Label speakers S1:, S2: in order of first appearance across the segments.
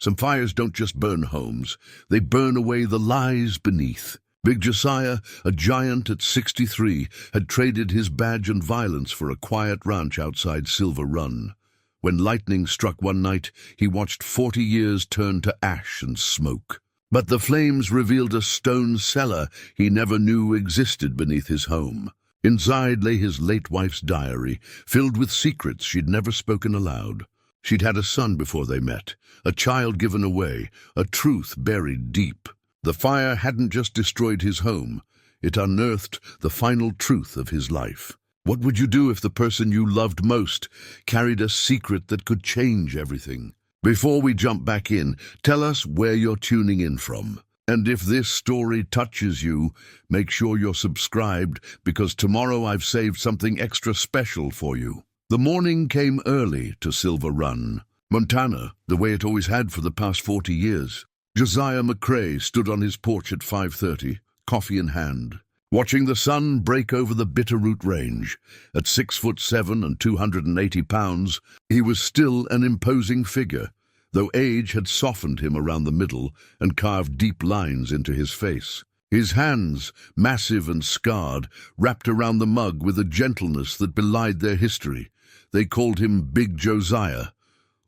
S1: Some fires don't just burn homes, they burn away the lies beneath. Big Josiah, a giant at 63, had traded his badge and violence for a quiet ranch outside Silver Run. When lightning struck one night, he watched 40 years turn to ash and smoke. But the flames revealed a stone cellar he never knew existed beneath his home. Inside lay his late wife's diary, filled with secrets she'd never spoken aloud. She'd had a son before they met, a child given away, a truth buried deep. The fire hadn't just destroyed his home, it unearthed the final truth of his life. What would you do if the person you loved most carried a secret that could change everything? Before we jump back in, tell us where you're tuning in from. And if this story touches you, make sure you're subscribed, because tomorrow I've saved something extra special for you. The morning came early to Silver Run, Montana, the way it always had for the past 40 years. Josiah McCrae stood on his porch at 5:30, coffee in hand, watching the sun break over the Bitterroot Range. At 6'7" and 280 pounds, he was still an imposing figure, though age had softened him around the middle and carved deep lines into his face. His hands, massive and scarred, wrapped around the mug with a gentleness that belied their history. They called him Big Josiah.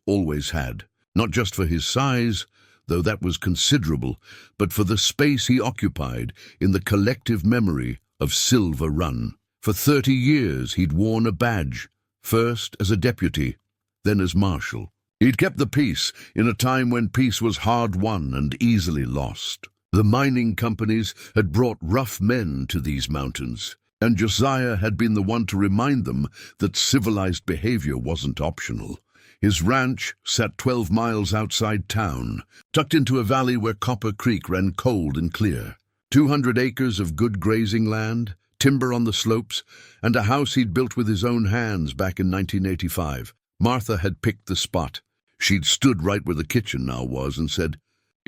S1: Always had. Not just for his size, though that was considerable, but for the space he occupied in the collective memory of Silver Run. For 30 years he'd worn a badge, first as a deputy, then as marshal. He'd kept the peace in a time when peace was hard won and easily lost. The mining companies had brought rough men to these mountains, and Josiah had been the one to remind them that civilized behavior wasn't optional. His ranch sat 12 miles outside town, tucked into a valley where Copper Creek ran cold and clear. 200 acres of good grazing land, timber on the slopes, and a house he'd built with his own hands back in 1985. Martha had picked the spot. She'd stood right where the kitchen now was and said,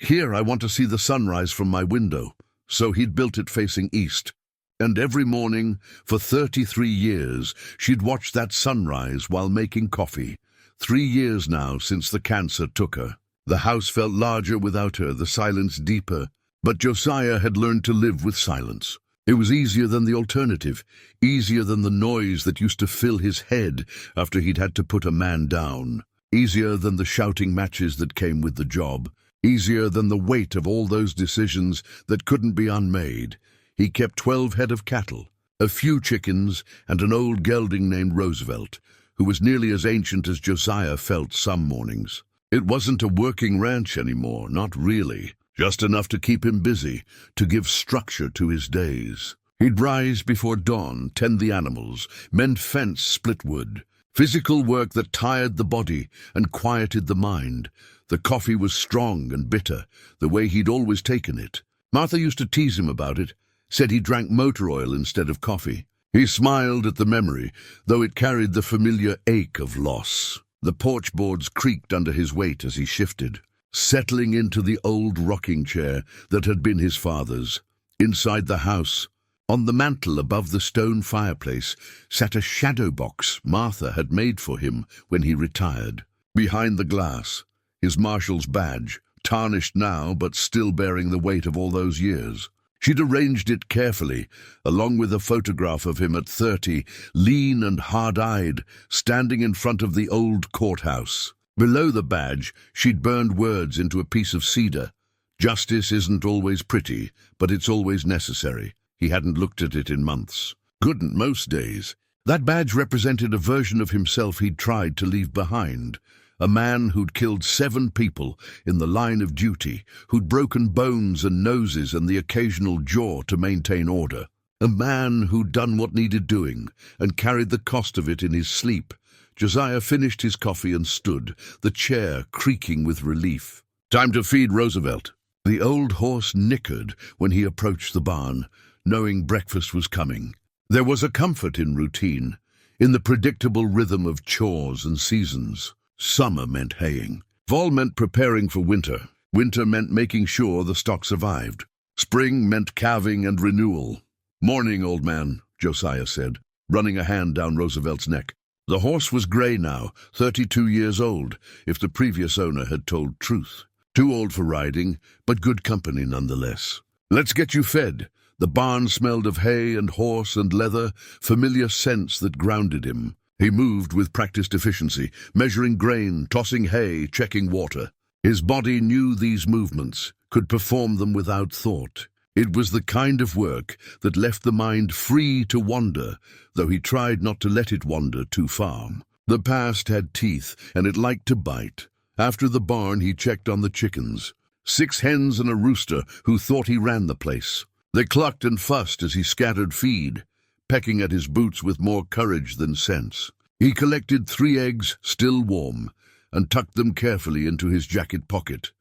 S1: "Here, I want to see the sunrise from my window." So he'd built it facing east. And every morning, for 33 years, she'd watched that sunrise while making coffee. 3 years now since the cancer took her. The house felt larger without her, the silence deeper. But Josiah had learned to live with silence. It was easier than the alternative, easier than the noise that used to fill his head after he'd had to put a man down, easier than the shouting matches that came with the job, easier than the weight of all those decisions that couldn't be unmade. He kept 12 head of cattle, a few chickens, and an old gelding named Roosevelt, who was nearly as ancient as Josiah felt some mornings. It wasn't a working ranch anymore, not really, just enough to keep him busy, to give structure to his days. He'd rise before dawn, tend the animals, mend fence, split wood. Physical work that tired the body and quieted the mind. The coffee was strong and bitter, the way he'd always taken it. Martha used to tease him about it, said he drank motor oil instead of coffee. He smiled at the memory, though it carried the familiar ache of loss. The porch boards creaked under his weight as he shifted, settling into the old rocking chair that had been his father's. Inside the house, on the mantel above the stone fireplace, sat a shadow box Martha had made for him when he retired. Behind the glass, his marshal's badge, tarnished now but still bearing the weight of all those years. She'd arranged it carefully, along with a photograph of him at 30, lean and hard-eyed, standing in front of the old courthouse. Below the badge, she'd burned words into a piece of cedar. "Justice isn't always pretty, but it's always necessary." He hadn't looked at it in months. Couldn't most days. That badge represented a version of himself he'd tried to leave behind. A man who'd killed 7 people in the line of duty, who'd broken bones and noses and the occasional jaw to maintain order. A man who'd done what needed doing and carried the cost of it in his sleep. Josiah finished his coffee and stood, the chair creaking with relief. "Time to feed Roosevelt." The old horse nickered when he approached the barn, knowing breakfast was coming. There was a comfort in routine, in the predictable rhythm of chores and seasons. Summer meant haying. Fall meant preparing for winter. Winter meant making sure the stock survived. Spring meant calving and renewal. "Morning, old man," Josiah said, running a hand down Roosevelt's neck. The horse was gray now, 32 years old, if the previous owner had told truth. Too old for riding, but good company nonetheless. "Let's get you fed." The barn smelled of hay and horse and leather, familiar scents that grounded him. He moved with practiced efficiency, measuring grain, tossing hay, checking water. His body knew these movements, could perform them without thought. It was the kind of work that left the mind free to wander, though he tried not to let it wander too far. The past had teeth, and it liked to bite. After the barn, he checked on the chickens. 6 hens and a rooster who thought he ran the place. They clucked and fussed as he scattered feed, pecking at his boots with more courage than sense. He collected 3 eggs, still warm, and tucked them carefully into his jacket pocket.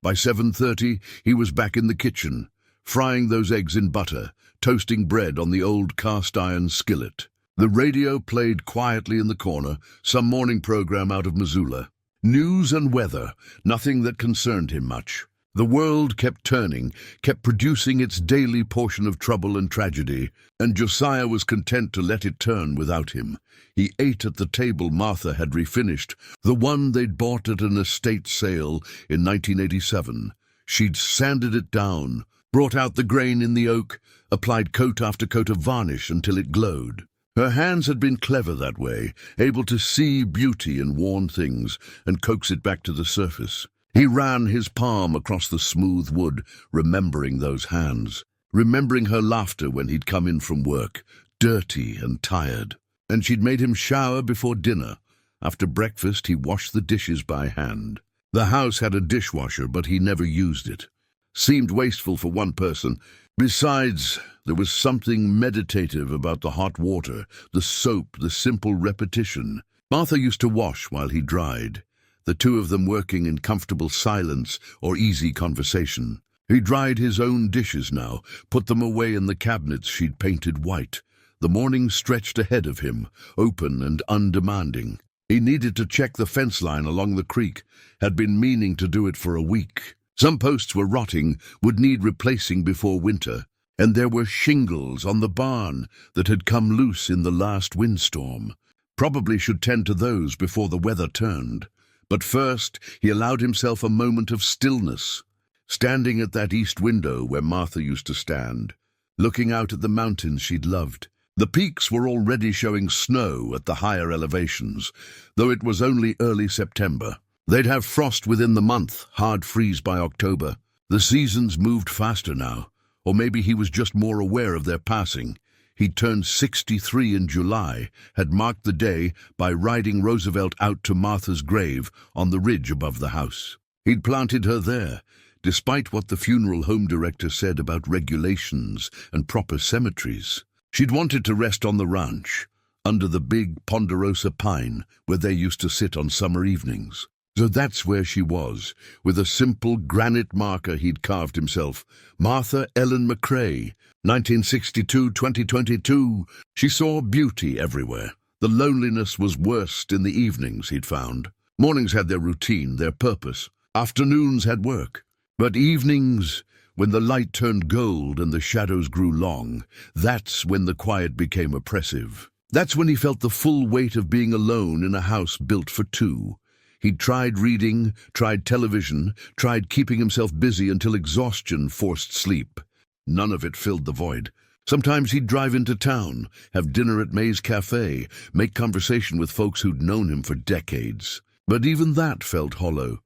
S1: By 7:30, he was back in the kitchen, frying those eggs in butter, toasting bread on the old cast-iron skillet. The radio played quietly in the corner, some morning program out of Missoula. News and weather, nothing that concerned him much. The world kept turning, kept producing its daily portion of trouble and tragedy, and Josiah was content to let it turn without him. He ate at the table Martha had refinished, the one they'd bought at an estate sale in 1987. She'd sanded it down, brought out the grain in the oak, applied coat after coat of varnish until it glowed. Her hands had been clever that way, able to see beauty in worn things and coax it back to the surface. He ran his palm across the smooth wood, remembering those hands, remembering her laughter when he'd come in from work, dirty and tired. And she'd made him shower before dinner. After breakfast, he washed the dishes by hand. The house had a dishwasher, but he never used it. Seemed wasteful for one person. Besides, there was something meditative about the hot water, the soap, the simple repetition. Martha used to wash while he dried, the two of them working in comfortable silence or easy conversation. He dried his own dishes now, put them away in the cabinets she'd painted white. The morning stretched ahead of him, open and undemanding. He needed to check the fence line along the creek, had been meaning to do it for a week. Some posts were rotting, would need replacing before winter, and there were shingles on the barn that had come loose in the last windstorm. Probably should tend to those before the weather turned. But first, he allowed himself a moment of stillness, standing at that east window where Martha used to stand, looking out at the mountains she'd loved. The peaks were already showing snow at the higher elevations, though it was only early September. They'd have frost within the month, hard freeze by October. The seasons moved faster now, or maybe he was just more aware of their passing. He'd turned 63 in July, had marked the day by riding Roosevelt out to Martha's grave on the ridge above the house. He'd planted her there, despite what the funeral home director said about regulations and proper cemeteries. She'd wanted to rest on the ranch, under the big ponderosa pine where they used to sit on summer evenings. So that's where she was, with a simple granite marker he'd carved himself. Martha Ellen McCrae, 1962-2022. She saw beauty everywhere. The loneliness was worst in the evenings, he'd found. Mornings had their routine, their purpose. Afternoons had work. But evenings, when the light turned gold and the shadows grew long, that's when the quiet became oppressive. That's when he felt the full weight of being alone in a house built for two. He'd tried reading, tried television, tried keeping himself busy until exhaustion forced sleep. None of it filled the void. Sometimes he'd drive into town, have dinner at May's Cafe, make conversation with folks who'd known him for decades. But even that felt hollow,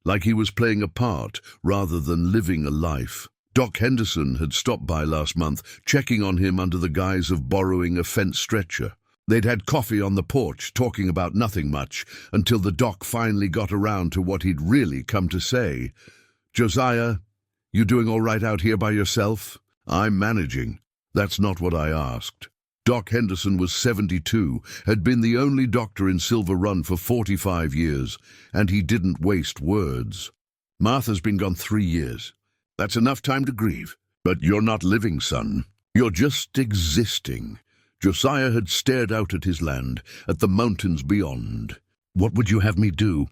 S1: like he was playing a part rather than living a life. Doc Henderson had stopped by last month, checking on him under the guise of borrowing a fence stretcher. They'd had coffee on the porch, talking about nothing much, until the doc finally got around to what he'd really come to say. "Josiah, you doing all right out here by yourself?" "I'm managing." That's not what I asked. Doc Henderson was 72, had been the only doctor in Silver Run for 45 years, and he didn't waste words. "Martha's been gone 3 years. That's enough time to grieve. But you're not living, son. You're just existing." Josiah had stared out at his land, at the mountains beyond. "What would you have me do?"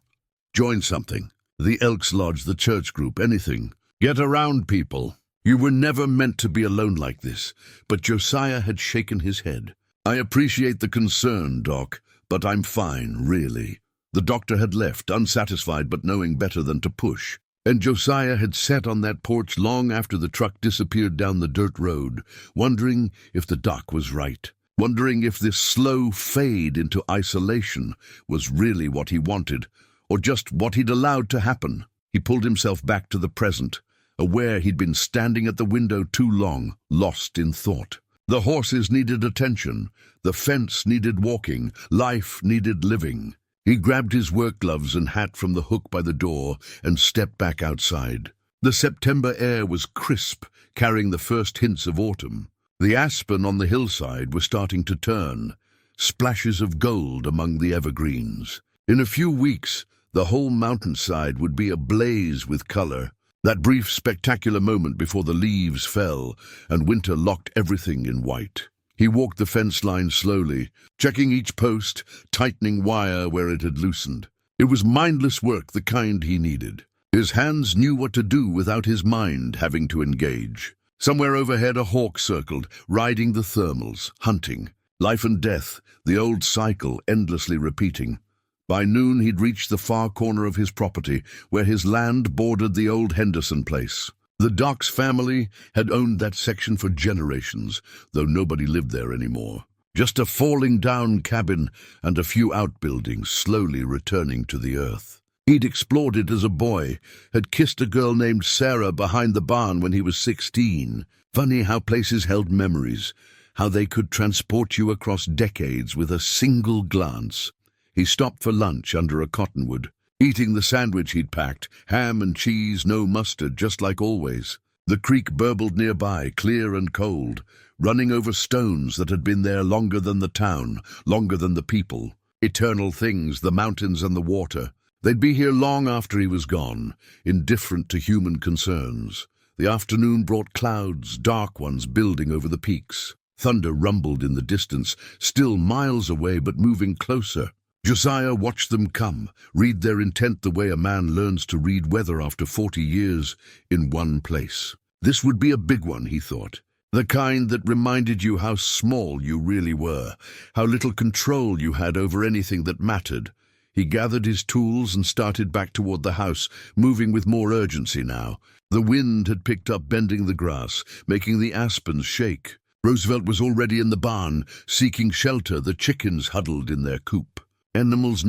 S1: "Join something. The Elks Lodge, the church group, anything. Get around people. You were never meant to be alone like this." But Josiah had shaken his head. "I appreciate the concern, Doc, but I'm fine, really." The doctor had left, unsatisfied but knowing better than to push. And Josiah had sat on that porch long after the truck disappeared down the dirt road, wondering if the doc was right, wondering if this slow fade into isolation was really what he wanted, or just what he'd allowed to happen. He pulled himself back to the present, aware he'd been standing at the window too long, lost in thought. The horses needed attention, the fence needed walking, life needed living. He grabbed his work gloves and hat from the hook by the door and stepped back outside. The September air was crisp, carrying the first hints of autumn. The aspen on the hillside was starting to turn, splashes of gold among the evergreens. In a few weeks, the whole mountainside would be ablaze with color. That brief, spectacular moment before the leaves fell and winter locked everything in white. He walked the fence line slowly, checking each post, tightening wire where it had loosened. It was mindless work, the kind he needed. His hands knew what to do without his mind having to engage. Somewhere overhead a hawk circled, riding the thermals, hunting. Life and death, the old cycle endlessly repeating. By noon he'd reached the far corner of his property, where his land bordered the old Henderson place. The doc's family had owned that section for generations, though nobody lived there anymore. Just a falling-down cabin and a few outbuildings slowly returning to the earth. He'd explored it as a boy, had kissed a girl named Sarah behind the barn when he was 16. Funny how places held memories, how they could transport you across decades with a single glance. He stopped for lunch under a cottonwood, eating the sandwich he'd packed, ham and cheese, no mustard, just like always. The creek burbled nearby, clear and cold, running over stones that had been there longer than the town, longer than the people. Eternal things, the mountains and the water. They'd be here long after he was gone, indifferent to human concerns. The afternoon brought clouds, dark ones building over the peaks. Thunder rumbled in the distance, still miles away but moving closer. Josiah watched them come, read their intent the way a man learns to read weather after 40 years in one place. This would be a big one, he thought. The kind that reminded you how small you really were, how little control you had over anything that mattered. He gathered his tools and started back toward the house, moving with more urgency now. The wind had picked up, bending the grass, making the aspens shake. Roosevelt was already in the barn, seeking shelter, the chickens huddled in their coop. Animals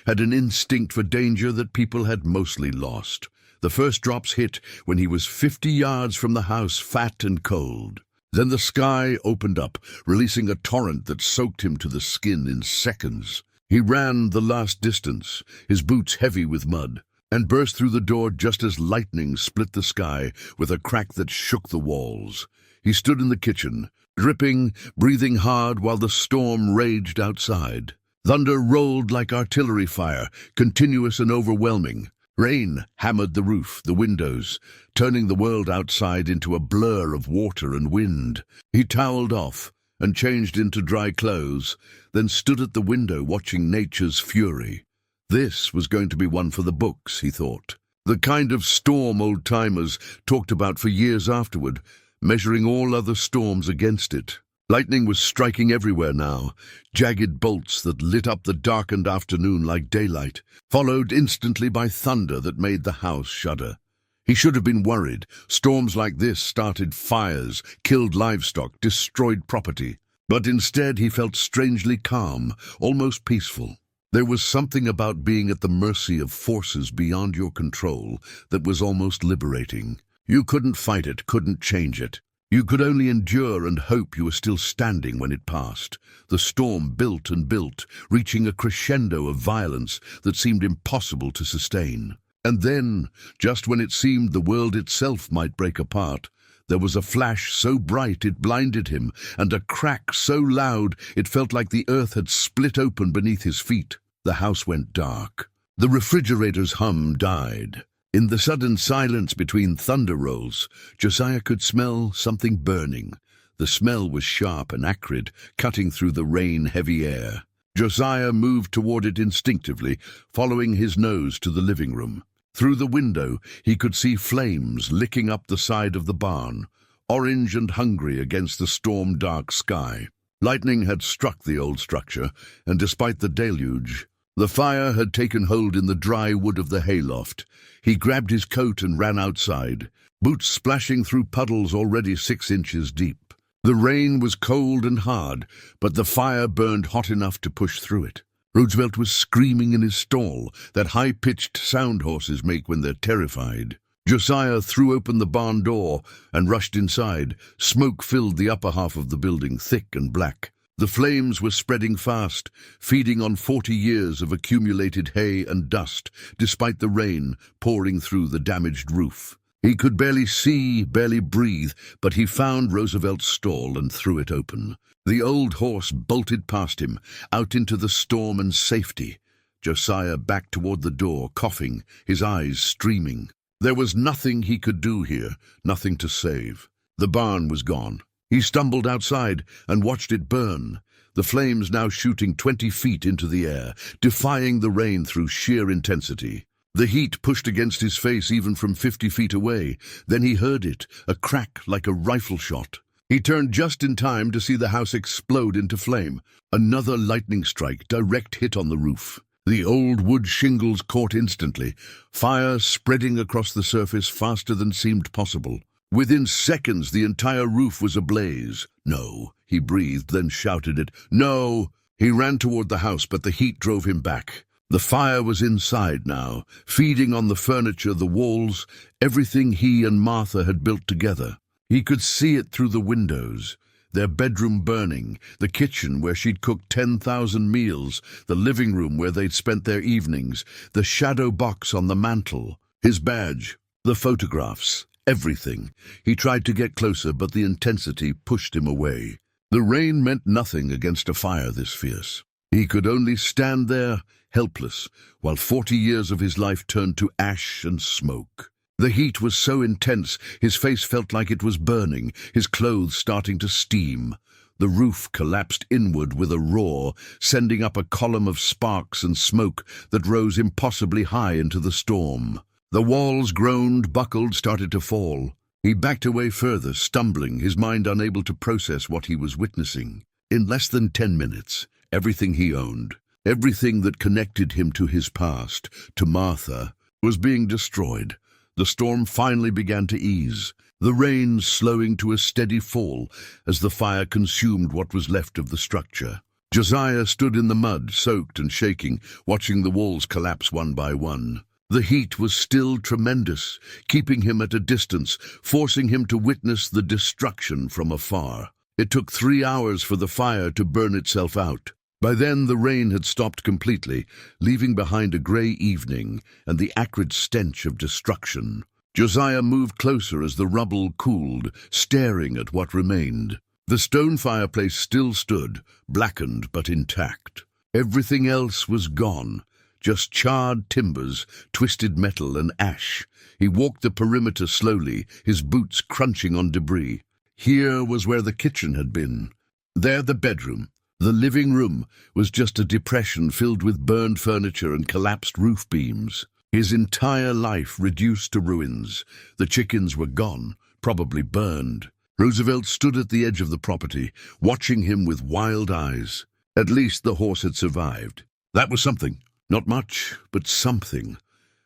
S1: had an instinct for danger that people had mostly lost. The first drops hit when he was 50 yards from the house, fat and cold. Then the sky opened up, releasing a torrent that soaked him to the skin in seconds. He ran the last distance, his boots heavy with mud, and burst through the door just as lightning split the sky with a crack that shook the walls. He stood in the kitchen, dripping, breathing hard while the storm raged outside. Thunder rolled like artillery fire, continuous and overwhelming. Rain hammered the roof, the windows, turning the world outside into a blur of water and wind. He toweled off and changed into dry clothes, then stood at the window watching nature's fury. This was going to be one for the books, he thought. The kind of storm old-timers talked about for years afterward, measuring all other storms against it. Lightning was striking everywhere now, jagged bolts that lit up the darkened afternoon like daylight, followed instantly by thunder that made the house shudder. He should have been worried. Storms like this started fires, killed livestock, destroyed property. But instead he felt strangely calm, almost peaceful. There was something about being at the mercy of forces beyond your control that was almost liberating. You couldn't fight it, couldn't change it. You could only endure and hope you were still standing when it passed. The storm built and built, reaching a crescendo of violence that seemed impossible to sustain. And then, just when it seemed the world itself might break apart, there was a flash so bright it blinded him, and a crack so loud it felt like the earth had split open beneath his feet. The house went dark. The refrigerator's hum died. In the sudden silence between thunder rolls, Josiah could smell something burning. The smell was sharp and acrid, cutting through the rain-heavy air. Josiah moved toward it instinctively, following his nose to the living room. Through the window, he could see flames licking up the side of the barn, orange and hungry against the storm-dark sky. Lightning had struck the old structure, and despite the deluge, The fire had taken hold in the dry wood of the hayloft. He grabbed his coat and ran outside, boots splashing through puddles already 6 inches deep. The rain was cold and hard, but the fire burned hot enough to push through it. Roosevelt was screaming in his stall, that high-pitched sound horses make when they're terrified. Josiah threw open the barn door and rushed inside. Smoke filled the upper half of the building, thick and black. The flames were spreading fast, feeding on 40 years of accumulated hay and dust, despite the rain pouring through the damaged roof. He could barely see, barely breathe, but he found Roosevelt's stall and threw it open. The old horse bolted past him, out into the storm and safety. Josiah backed toward the door, coughing, his eyes streaming. There was nothing he could do here, nothing to save. The barn was gone. He stumbled outside and watched it burn, the flames now shooting 20 feet into the air, defying the rain through sheer intensity. The heat pushed against his face even from 50 feet away. Then he heard it, a crack like a rifle shot. He turned just in time to see the house explode into flame. Another lightning strike, direct hit on the roof. The old wood shingles caught instantly, fire spreading across the surface faster than seemed possible. Within seconds, the entire roof was ablaze. "No," he breathed, then shouted it. "No!" He ran toward the house, but the heat drove him back. The fire was inside now, feeding on the furniture, the walls, everything he and Martha had built together. He could see it through the windows. Their bedroom burning, the kitchen where she'd cooked 10,000 meals, the living room where they'd spent their evenings, the shadow box on the mantel, his badge, the photographs. Everything. He tried to get closer, but the intensity pushed him away. The rain meant nothing against a fire this fierce. He could only stand there, helpless, while 40 years of his life turned to ash and smoke. The heat was so intense, his face felt like it was burning, his clothes starting to steam. The roof collapsed inward with a roar, sending up a column of sparks and smoke that rose impossibly high into the storm. The walls groaned, buckled, started to fall. He backed away further, stumbling, his mind unable to process what he was witnessing. In less than 10 minutes, everything he owned, everything that connected him to his past, to Martha, was being destroyed. The storm finally began to ease, the rain slowing to a steady fall as the fire consumed what was left of the structure. Josiah stood in the mud, soaked and shaking, watching the walls collapse one by one. The heat was still tremendous, keeping him at a distance, forcing him to witness the destruction from afar. It took 3 hours for the fire to burn itself out. By then the rain had stopped completely, leaving behind a grey evening and the acrid stench of destruction. Josiah moved closer as the rubble cooled, staring at what remained. The stone fireplace still stood, blackened but intact. Everything else was gone. Just charred timbers, twisted metal, and ash. He walked the perimeter slowly, his boots crunching on debris. Here was where the kitchen had been. There the bedroom. The living room was just a depression filled with burned furniture and collapsed roof beams. His entire life reduced to ruins. The chickens were gone, probably burned. Roosevelt stood at the edge of the property, watching him with wild eyes. At least the horse had survived. That was something. Not much, but something.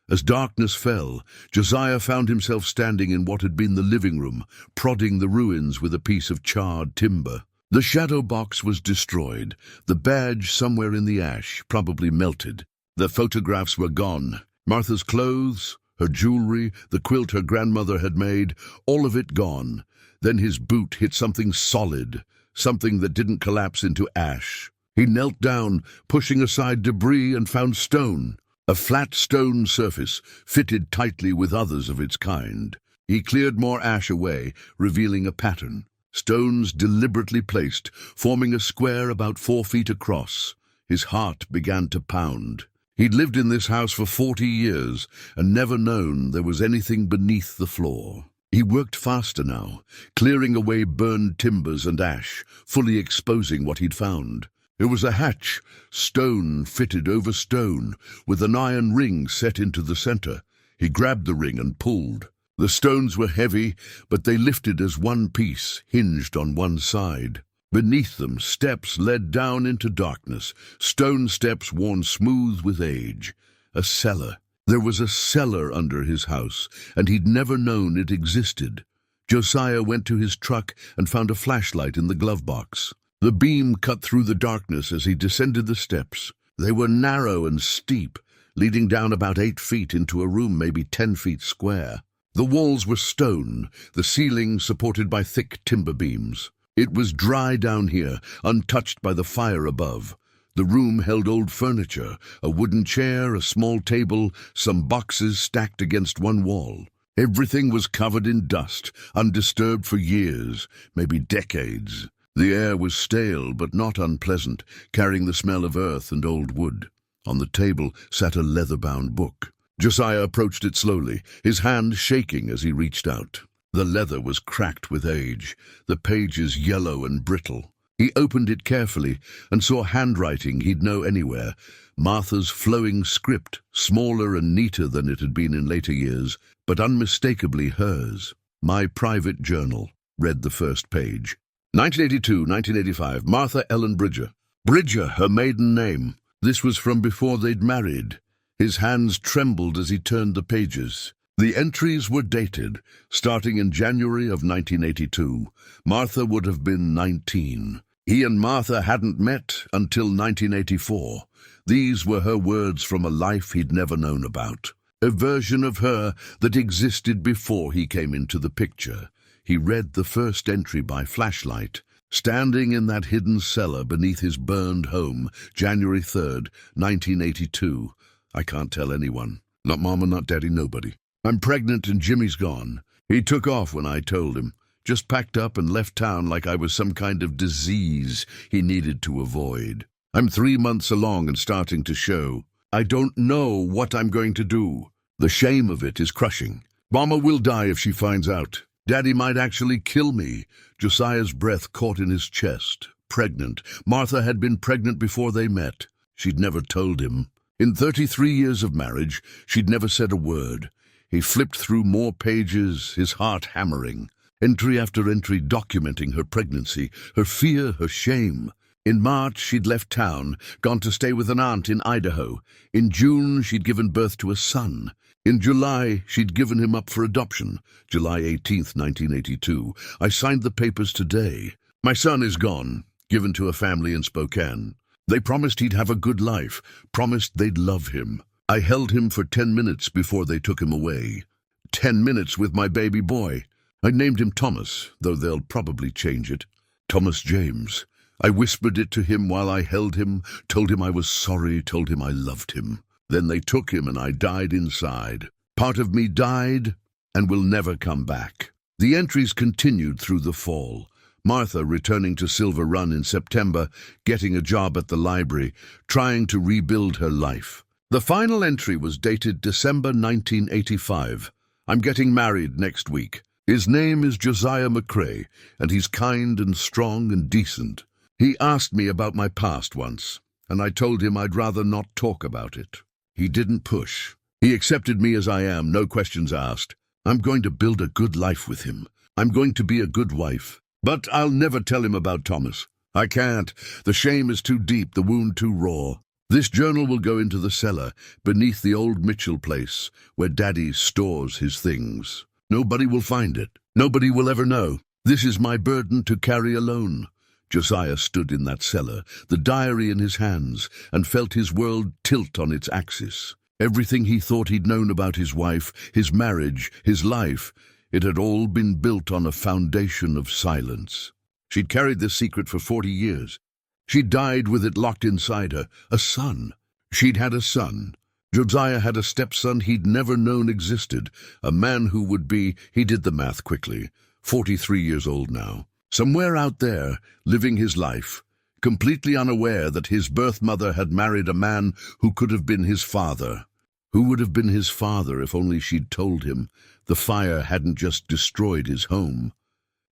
S1: As darkness fell, Josiah found himself standing in what had been the living room, prodding the ruins with a piece of charred timber. The shadow box was destroyed, the badge somewhere in the ash, probably melted. The photographs were gone. Martha's clothes, her jewelry, the quilt her grandmother had made, all of it gone. Then his boot hit something solid, something that didn't collapse into ash. He knelt down, pushing aside debris, and found stone. A flat stone surface, fitted tightly with others of its kind. He cleared more ash away, revealing a pattern. Stones deliberately placed, forming a square about 4 feet across. His heart began to pound. He'd lived in this house for 40 years, and never known there was anything beneath the floor. He worked faster now, clearing away burned timbers and ash, fully exposing what he'd found. It was a hatch, stone fitted over stone, with an iron ring set into the center. He grabbed the ring and pulled. The stones were heavy, but they lifted as one piece, hinged on one side. Beneath them, steps led down into darkness, stone steps worn smooth with age. A cellar. There was a cellar under his house, and he'd never known it existed. Josiah went to his truck and found a flashlight in the glove box. The beam cut through the darkness as he descended the steps. They were narrow and steep, leading down about 8 feet into a room maybe 10 feet square. The walls were stone, the ceiling supported by thick timber beams. It was dry down here, untouched by the fire above. The room held old furniture, a wooden chair, a small table, some boxes stacked against one wall. Everything was covered in dust, undisturbed for years, maybe decades. The air was stale but not unpleasant, carrying the smell of earth and old wood. On the table sat a leather-bound book. Josiah approached it slowly, his hand shaking as he reached out. The leather was cracked with age, the pages yellow and brittle. He opened it carefully and saw handwriting he'd know anywhere, Martha's flowing script, smaller and neater than it had been in later years, but unmistakably hers. "My private journal," read the first page. 1982-1985, Martha Ellen Bridger. Bridger, her maiden name. This was from before they'd married. His hands trembled as he turned the pages. The entries were dated, starting in January of 1982. Martha would have been 19. He and Martha hadn't met until 1984. These were her words from a life he'd never known about. A version of her that existed before he came into the picture. He read the first entry by flashlight. Standing in that hidden cellar beneath his burned home, January 3rd, 1982. I can't tell anyone. Not Mama, not Daddy, nobody. I'm pregnant and Jimmy's gone. He took off when I told him. Just packed up and left town like I was some kind of disease he needed to avoid. I'm 3 months along and starting to show. I don't know what I'm going to do. The shame of it is crushing. Mama will die if she finds out. Daddy might actually kill me. Josiah's breath caught in his chest. Pregnant. Martha had been pregnant before they met. She'd never told him. In 33 years of marriage, she'd never said a word. He flipped through more pages, his heart hammering. Entry after entry documenting her pregnancy, her fear, her shame. In March, she'd left town, gone to stay with an aunt in Idaho. In June, she'd given birth to a son. In July, she'd given him up for adoption. July 18th, 1982. I signed the papers today. My son is gone, given to a family in Spokane. They promised he'd have a good life, promised they'd love him. I held him for 10 minutes before they took him away. 10 minutes with my baby boy. I named him Thomas, though they'll probably change it. Thomas James. I whispered it to him while I held him, told him I was sorry, told him I loved him. Then they took him and I died inside. Part of me died and will never come back. The entries continued through the fall. Martha returning to Silver Run in September, getting a job at the library, trying to rebuild her life. The final entry was dated December 1985. I'm getting married next week. His name is Josiah McCrae, and he's kind and strong and decent. He asked me about my past once, and I told him I'd rather not talk about it. He didn't push. He accepted me as I am, no questions asked. I'm going to build a good life with him. I'm going to be a good wife. But I'll never tell him about Thomas. I can't. The shame is too deep, the wound too raw. This journal will go into the cellar, beneath the old Mitchell place, where Daddy stores his things. Nobody will find it. Nobody will ever know. This is my burden to carry alone. Josiah stood in that cellar, the diary in his hands, and felt his world tilt on its axis. Everything he thought he'd known about his wife, his marriage, his life, it had all been built on a foundation of silence. She'd carried this secret for 40 years. She'd died with it locked inside her, a son. She'd had a son. Josiah had a stepson he'd never known existed, a man who would be, he did the math quickly, 43 years old now. Somewhere out there, living his life, completely unaware that his birth mother had married a man who could have been his father. Who would have been his father if only she'd told him the fire hadn't just destroyed his home.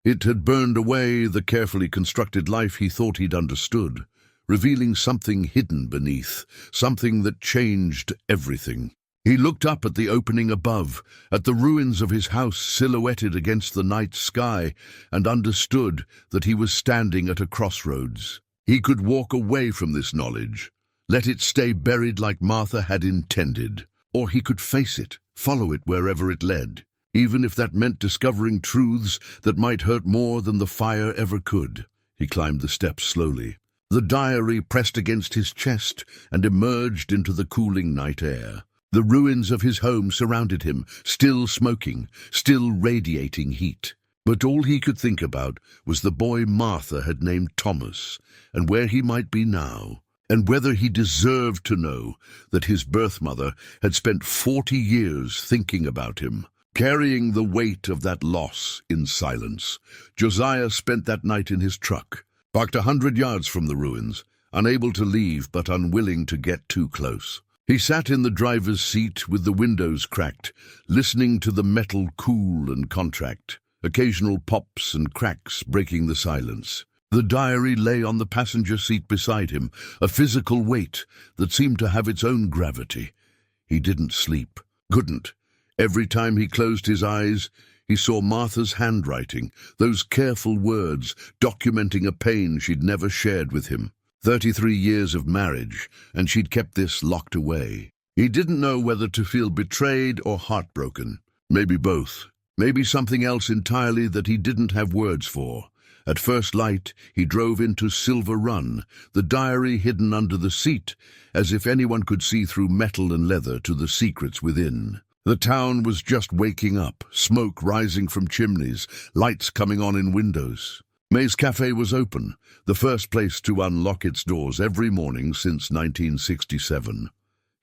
S1: It had burned away the carefully constructed life he thought he'd understood, revealing something hidden beneath, something that changed everything. He looked up at the opening above, at the ruins of his house silhouetted against the night sky, and understood that he was standing at a crossroads. He could walk away from this knowledge, let it stay buried like Martha had intended, or he could face it, follow it wherever it led, even if that meant discovering truths that might hurt more than the fire ever could. He climbed the steps slowly. The diary pressed against his chest and emerged into the cooling night air. The ruins of his home surrounded him, still smoking, still radiating heat. But all he could think about was the boy Martha had named Thomas, and where he might be now, and whether he deserved to know that his birth mother had spent 40 years thinking about him. Carrying the weight of that loss in silence, Josiah spent that night in his truck, parked 100 yards from the ruins, unable to leave but unwilling to get too close. He sat in the driver's seat with the windows cracked, listening to the metal cool and contract, occasional pops and cracks breaking the silence. The diary lay on the passenger seat beside him, a physical weight that seemed to have its own gravity. He didn't sleep, couldn't. Every time he closed his eyes, he saw Martha's handwriting, those careful words documenting a pain she'd never shared with him. 33 years of marriage, and she'd kept this locked away. He didn't know whether to feel betrayed or heartbroken. Maybe both. Maybe something else entirely that he didn't have words for. At first light, he drove into Silver Run, the diary hidden under the seat, as if anyone could see through metal and leather to the secrets within. The town was just waking up, smoke rising from chimneys, lights coming on in windows. May's Cafe was open, the first place to unlock its doors every morning since 1967.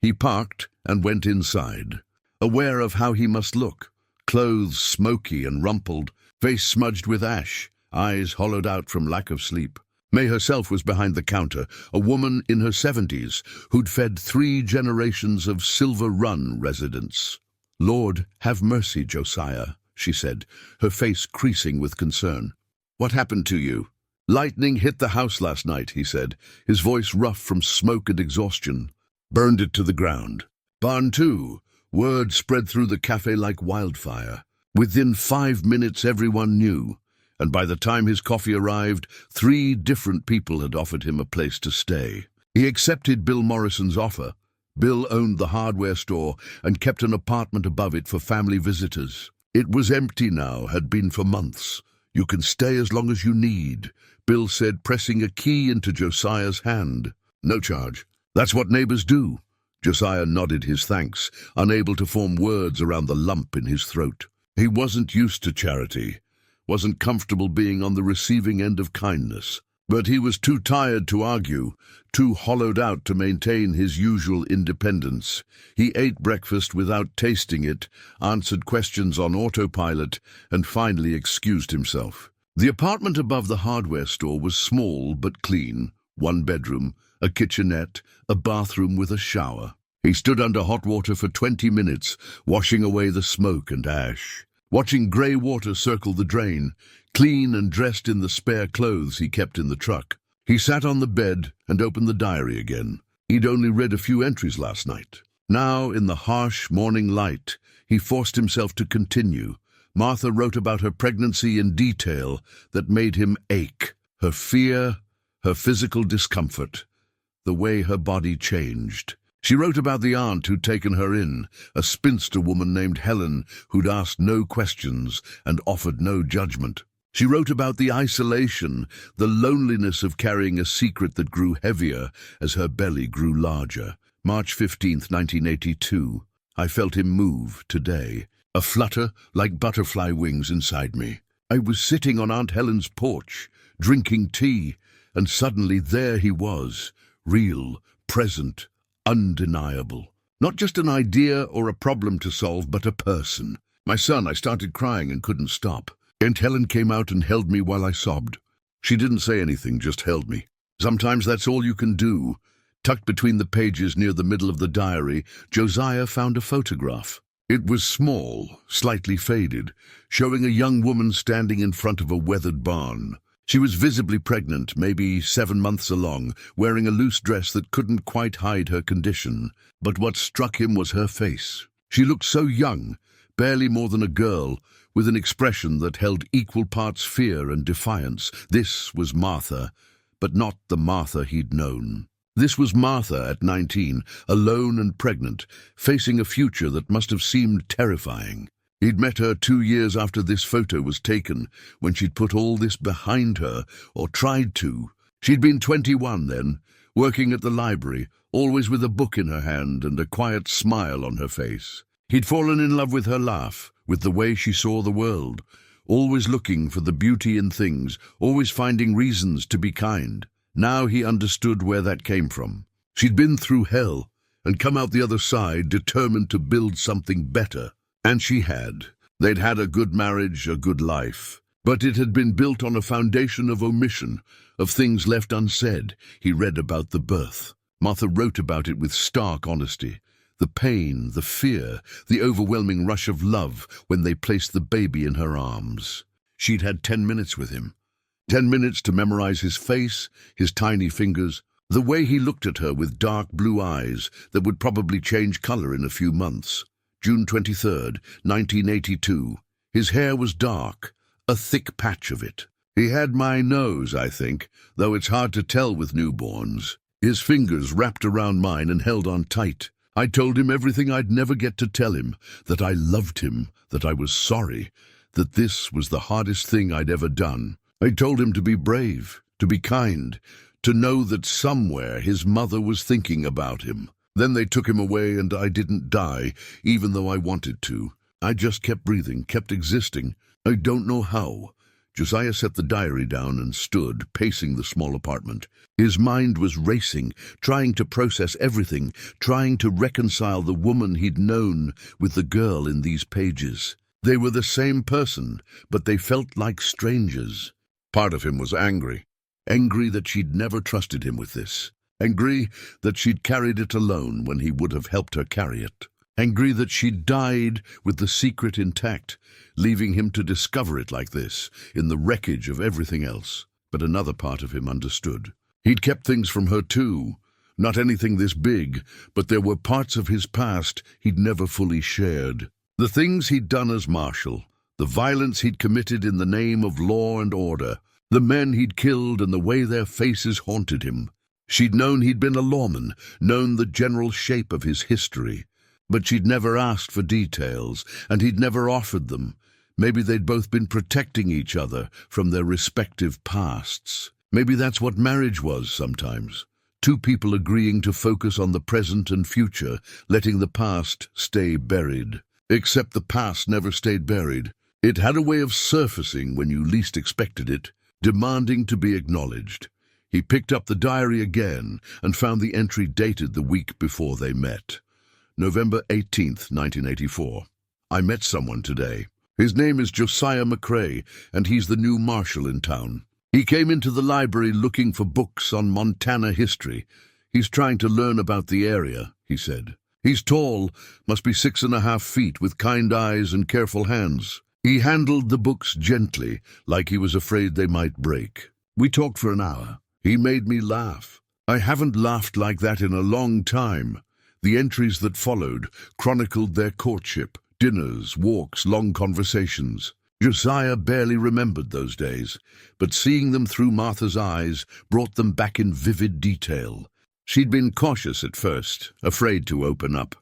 S1: He parked and went inside, aware of how he must look, clothes smoky and rumpled, face smudged with ash, eyes hollowed out from lack of sleep. May herself was behind the counter, a woman in her 70s who'd fed 3 generations of Silver Run residents. "Lord, have mercy, Josiah," she said, her face creasing with concern. "What happened to you?" "Lightning hit the house last night," he said, his voice rough from smoke and exhaustion. "Burned it to the ground. Barn too." Word spread through the cafe like wildfire. Within 5 minutes everyone knew, and by the time his coffee arrived, 3 different people had offered him a place to stay. He accepted Bill Morrison's offer. Bill owned the hardware store and kept an apartment above it for family visitors. It was empty now, had been for months. "You can stay as long as you need," Bill said, pressing a key into Josiah's hand. "No charge. That's what neighbors do." Josiah nodded his thanks, unable to form words around the lump in his throat. He wasn't used to charity, wasn't comfortable being on the receiving end of kindness. But he was too tired to argue, too hollowed out to maintain his usual independence. He ate breakfast without tasting it, answered questions on autopilot, and finally excused himself. The apartment above the hardware store was small but clean, 1 bedroom, a kitchenette, a bathroom with a shower. He stood under hot water for 20 minutes, washing away the smoke and ash, watching grey water circle the drain, clean and dressed in the spare clothes he kept in the truck. He sat on the bed and opened the diary again. He'd only read a few entries last night. Now, in the harsh morning light, he forced himself to continue. Martha wrote about her pregnancy in detail that made him ache. Her fear, her physical discomfort, the way her body changed. She wrote about the aunt who'd taken her in, a spinster woman named Helen who'd asked no questions and offered no judgment. She wrote about the isolation, the loneliness of carrying a secret that grew heavier as her belly grew larger. March 15th, 1982. I felt him move today, a flutter like butterfly wings inside me. I was sitting on Aunt Helen's porch, drinking tea, and suddenly there he was, real, present, undeniable. Not just an idea or a problem to solve, but a person. My son. I started crying and couldn't stop. Aunt Helen came out and held me while I sobbed. She didn't say anything, just held me. Sometimes that's all you can do. Tucked between the pages near the middle of the diary, Josiah found a photograph. It was small, slightly faded, showing a young woman standing in front of a weathered barn. She was visibly pregnant, maybe 7 months along, wearing a loose dress that couldn't quite hide her condition. But what struck him was her face. She looked so young, barely more than a girl, with an expression that held equal parts fear and defiance. This was Martha, but not the Martha he'd known. This was Martha at 19, alone and pregnant, facing a future that must have seemed terrifying. He'd met her 2 years after this photo was taken, when she'd put all this behind her, or tried to. She'd been 21 then, working at the library, always with a book in her hand and a quiet smile on her face. He'd fallen in love with her laugh, with the way she saw the world, always looking for the beauty in things, always finding reasons to be kind. Now he understood where that came from. She'd been through hell, and come out the other side determined to build something better. And she had. They'd had a good marriage, a good life. But it had been built on a foundation of omission, of things left unsaid. He read about the birth. Martha wrote about it with stark honesty. The pain, the fear, the overwhelming rush of love when they placed the baby in her arms. She'd had 10 minutes with him. 10 minutes to memorize his face, his tiny fingers, the way he looked at her with dark blue eyes that would probably change color in a few months. June 23rd, 1982. His hair was dark, a thick patch of it. He had my nose, I think, though it's hard to tell with newborns. His fingers wrapped around mine and held on tight. I told him everything I'd never get to tell him, that I loved him, that I was sorry, that this was the hardest thing I'd ever done. I told him to be brave, to be kind, to know that somewhere his mother was thinking about him. Then they took him away and I didn't die, even though I wanted to. I just kept breathing, kept existing. I don't know how. Josiah set the diary down and stood, pacing the small apartment. His mind was racing, trying to process everything, trying to reconcile the woman he'd known with the girl in these pages. They were the same person, but they felt like strangers. Part of him was angry. Angry that she'd never trusted him with this. Angry that she'd carried it alone when he would have helped her carry it. Angry that she'd died with the secret intact, leaving him to discover it like this, in the wreckage of everything else. But another part of him understood. He'd kept things from her too. Not anything this big, but there were parts of his past he'd never fully shared. The things he'd done as marshal, the violence he'd committed in the name of law and order, the men he'd killed and the way their faces haunted him. She'd known he'd been a lawman, known the general shape of his history. But she'd never asked for details, and he'd never offered them. Maybe they'd both been protecting each other from their respective pasts. Maybe that's what marriage was sometimes. Two people agreeing to focus on the present and future, letting the past stay buried. Except the past never stayed buried. It had a way of surfacing when you least expected it, demanding to be acknowledged. He picked up the diary again and found the entry dated the week before they met. November 18th, 1984. I met someone today. His name is Josiah McCrae, and he's the new marshal in town. He came into the library looking for books on Montana history. He's trying to learn about the area, he said. He's tall, must be 6.5 feet, with kind eyes and careful hands. He handled the books gently, like he was afraid they might break. We talked for an hour. He made me laugh. I haven't laughed like that in a long time. The entries that followed chronicled their courtship, dinners, walks, long conversations. Josiah barely remembered those days, but seeing them through Martha's eyes brought them back in vivid detail. She'd been cautious at first, afraid to open up.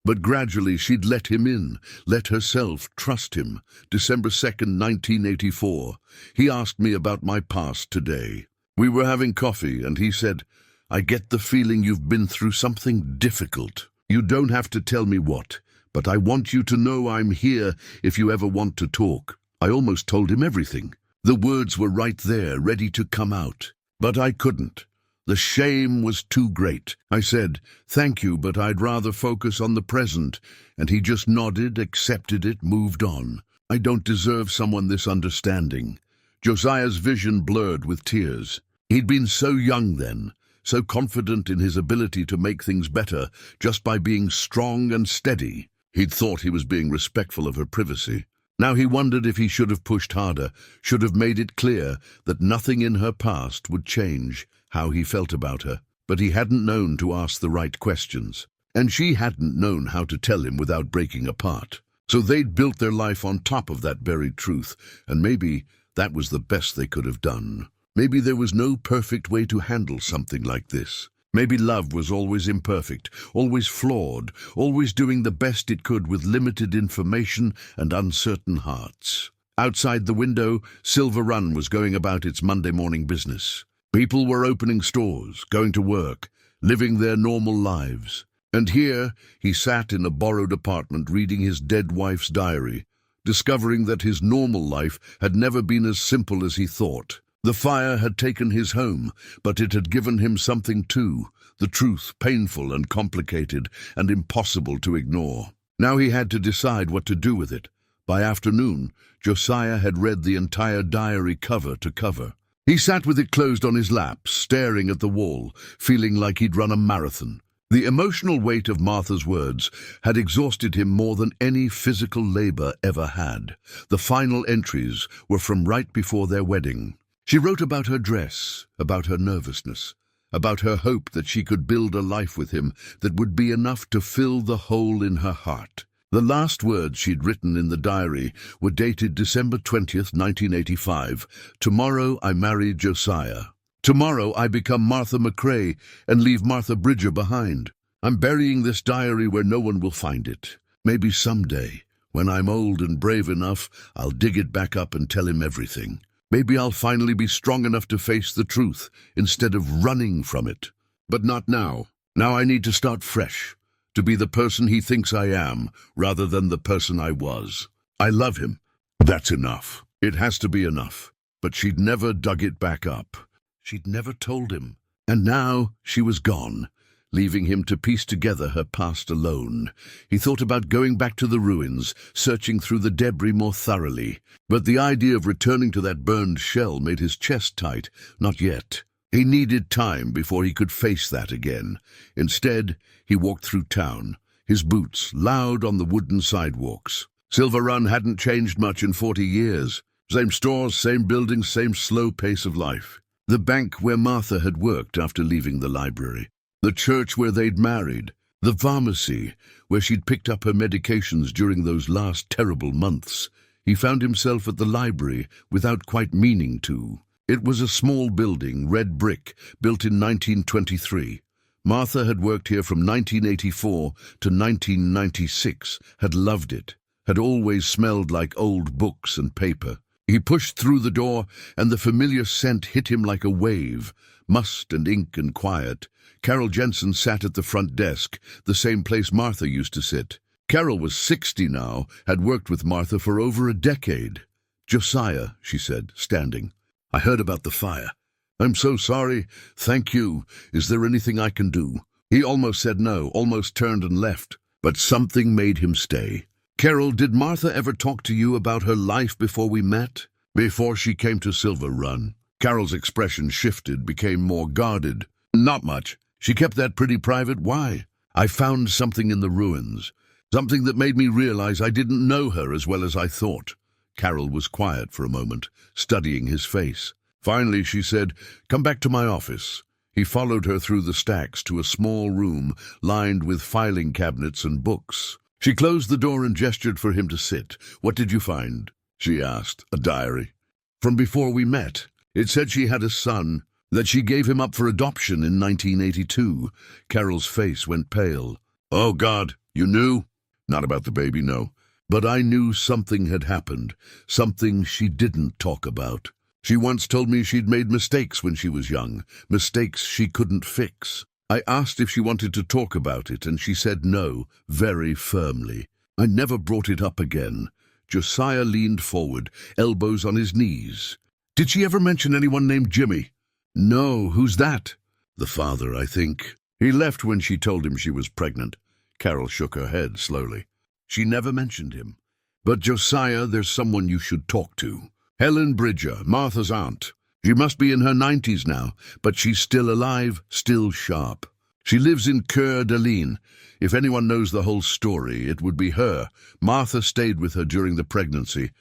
S1: But gradually she'd let him in, let herself trust him. December 2nd, 1984. He asked me about my past today. We were having coffee, and he said, "I get the feeling you've been through something difficult. You don't have to tell me what, but I want you to know I'm here if you ever want to talk." I almost told him everything. The words were right there, ready to come out. But I couldn't. The shame was too great. I said, "Thank you, but I'd rather focus on the present," and he just nodded, accepted it, moved on. I don't deserve someone this understanding. Josiah's vision blurred with tears. He'd been so young then, so confident in his ability to make things better just by being strong and steady. He'd thought he was being respectful of her privacy. Now he wondered if he should have pushed harder, should have made it clear that nothing in her past would change how he felt about her. But he hadn't known to ask the right questions. And she hadn't known how to tell him without breaking apart. So they'd built their life on top of that buried truth, and maybe that was the best they could have done. Maybe there was no perfect way to handle something like this. Maybe love was always imperfect, always flawed, always doing the best it could with limited information and uncertain hearts. Outside the window, Silver Run was going about its Monday morning business. People were opening stores, going to work, living their normal lives. And here he sat in a borrowed apartment reading his dead wife's diary, discovering that his normal life had never been as simple as he thought. The fire had taken his home, but it had given him something too, the truth, painful and complicated and impossible to ignore. Now he had to decide what to do with it. By afternoon, Josiah had read the entire diary cover to cover. He sat with it closed on his lap, staring at the wall, feeling like he'd run a marathon. The emotional weight of Martha's words had exhausted him more than any physical labor ever had. The final entries were from right before their wedding. She wrote about her dress, about her nervousness, about her hope that she could build a life with him that would be enough to fill the hole in her heart. The last words she'd written in the diary were dated December 20th, 1985. Tomorrow I marry Josiah. Tomorrow I become Martha McCrae and leave Martha Bridger behind. I'm burying this diary where no one will find it. Maybe someday, when I'm old and brave enough, I'll dig it back up and tell him everything. Maybe I'll finally be strong enough to face the truth instead of running from it. But not now. Now I need to start fresh, to be the person he thinks I am rather than the person I was. I love him. That's enough. It has to be enough. But she'd never dug it back up. She'd never told him. And now she was gone, leaving him to piece together her past alone. He thought about going back to the ruins, searching through the debris more thoroughly. But the idea of returning to that burned shell made his chest tight. Not yet. He needed time before he could face that again. Instead, he walked through town, his boots loud on the wooden sidewalks. Silver Run hadn't changed much in 40 years. Same stores, same buildings, same slow pace of life. The bank where Martha had worked after leaving the library. The church where they'd married. The pharmacy where she'd picked up her medications during those last terrible months. He found himself at the library without quite meaning to. It was a small building, red brick, built in 1923. Martha had worked here from 1984 to 1996, had loved it, had always smelled like old books and paper. He pushed through the door, and the familiar scent hit him like a wave, must and ink and quiet. Carol Jensen sat at the front desk, the same place Martha used to sit. Carol was 60 now, had worked with Martha for over a decade. "Josiah," she said, standing. "I heard about the fire. I'm so sorry. Thank you. Is there anything I can do?" He almost said no, almost turned and left. But something made him stay. "Carol, did Martha ever talk to you about her life before we met? Before she came to Silver Run?" Carol's expression shifted, became more guarded. "Not much. She kept that pretty private. Why?" "I found something in the ruins. Something that made me realize I didn't know her as well as I thought." Carol was quiet for a moment, studying his face. Finally she said, "Come back to my office." He followed her through the stacks to a small room lined with filing cabinets and books. She closed the door and gestured for him to sit. "What did you find?" she asked. "A diary. From before we met. It said she had a son, that she gave him up for adoption in 1982. Carol's face went pale. "Oh, God, you knew?" "Not about the baby, no. But I knew something had happened, something she didn't talk about. She once told me she'd made mistakes when she was young, mistakes she couldn't fix. I asked if she wanted to talk about it, and she said no, very firmly. I never brought it up again." Josiah leaned forward, elbows on his knees. "Did she ever mention anyone named Jimmy?" "No, who's that?" "The father, I think. He left when she told him she was pregnant." Carol shook her head slowly. "She never mentioned him. But Josiah, there's someone you should talk to. Helen Bridger, Martha's aunt. She must be in her 90s now, but she's still alive, still sharp. She lives in Coeur d'Alene. If anyone knows the whole story, it would be her. Martha stayed with her during the pregnancy.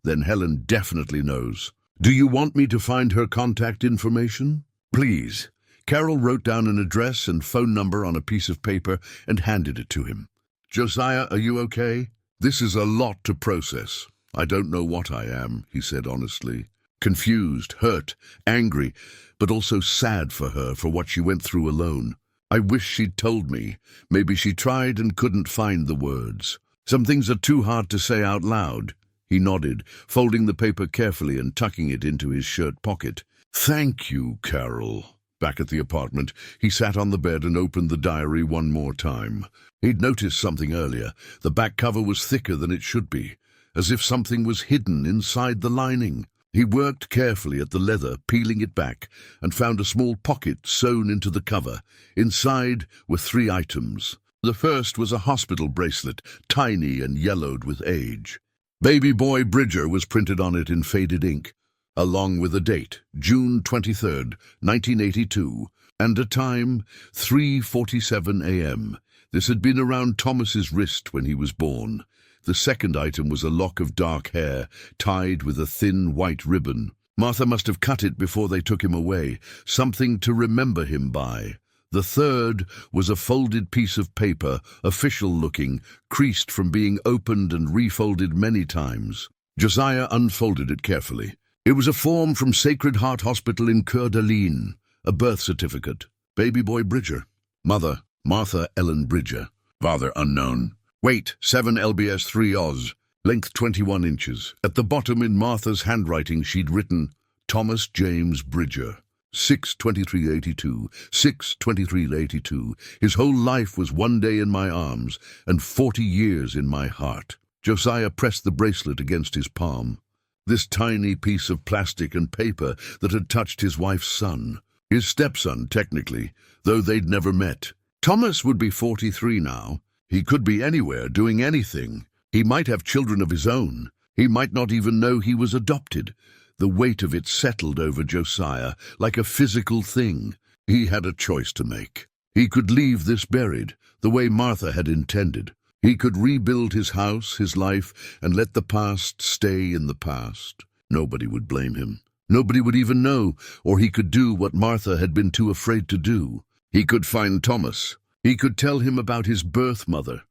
S1: Then Helen definitely knows. Do you want me to find her contact information? Please. Carol wrote down an address and phone number on a piece of paper and handed it to him. Josiah, are you okay? This is a lot to process. I don't know what I am, he said honestly. Confused, hurt, angry, but also sad for her for what she went through alone. I wish she'd told me. Maybe she tried and couldn't find the words. Some things are too hard to say out loud. He nodded, folding the paper carefully and tucking it into his shirt pocket. Thank you, Carol. Back at the apartment, he sat on the bed and opened the diary one more time. He'd noticed something earlier. The back cover was thicker than it should be, as if something was hidden inside the lining. He worked carefully at the leather, peeling it back, and found a small pocket sewn into the cover. Inside were 3 items. The first was a hospital bracelet, tiny and yellowed with age. Baby boy Bridger was printed on it in faded ink, along with a date, June 23rd, 1982, and a time, 3:47 a.m. This had been around Thomas's wrist when he was born. The second item was a lock of dark hair, tied with a thin white ribbon. Martha must have cut it before they took him away, something to remember him by. The third was a folded piece of paper, official-looking, creased from being opened and refolded many times. Josiah unfolded it carefully. It was a form from Sacred Heart Hospital in Coeur d'Alene, a birth certificate. Baby boy Bridger. Mother, Martha Ellen Bridger. Father unknown. Weight, 7 lbs 3 Oz. Length 21 inches. At the bottom in Martha's handwriting she'd written, Thomas James Bridger. 6/23/82, 6/23/82. His whole life was one day in my arms and 40 years in my heart. Josiah pressed the bracelet against his palm. This tiny piece of plastic and paper that had touched his wife's son. His stepson, technically, though they'd never met. Thomas would be 43 now. He could be anywhere, doing anything. He might have children of his own. He might not even know he was adopted. The weight of it settled over Josiah, like a physical thing. He had a choice to make. He could leave this buried, the way Martha had intended. He could rebuild his house, his life, and let the past stay in the past. Nobody would blame him. Nobody would even know, or he could do what Martha had been too afraid to do. He could find Thomas. He could tell him about his birth mother,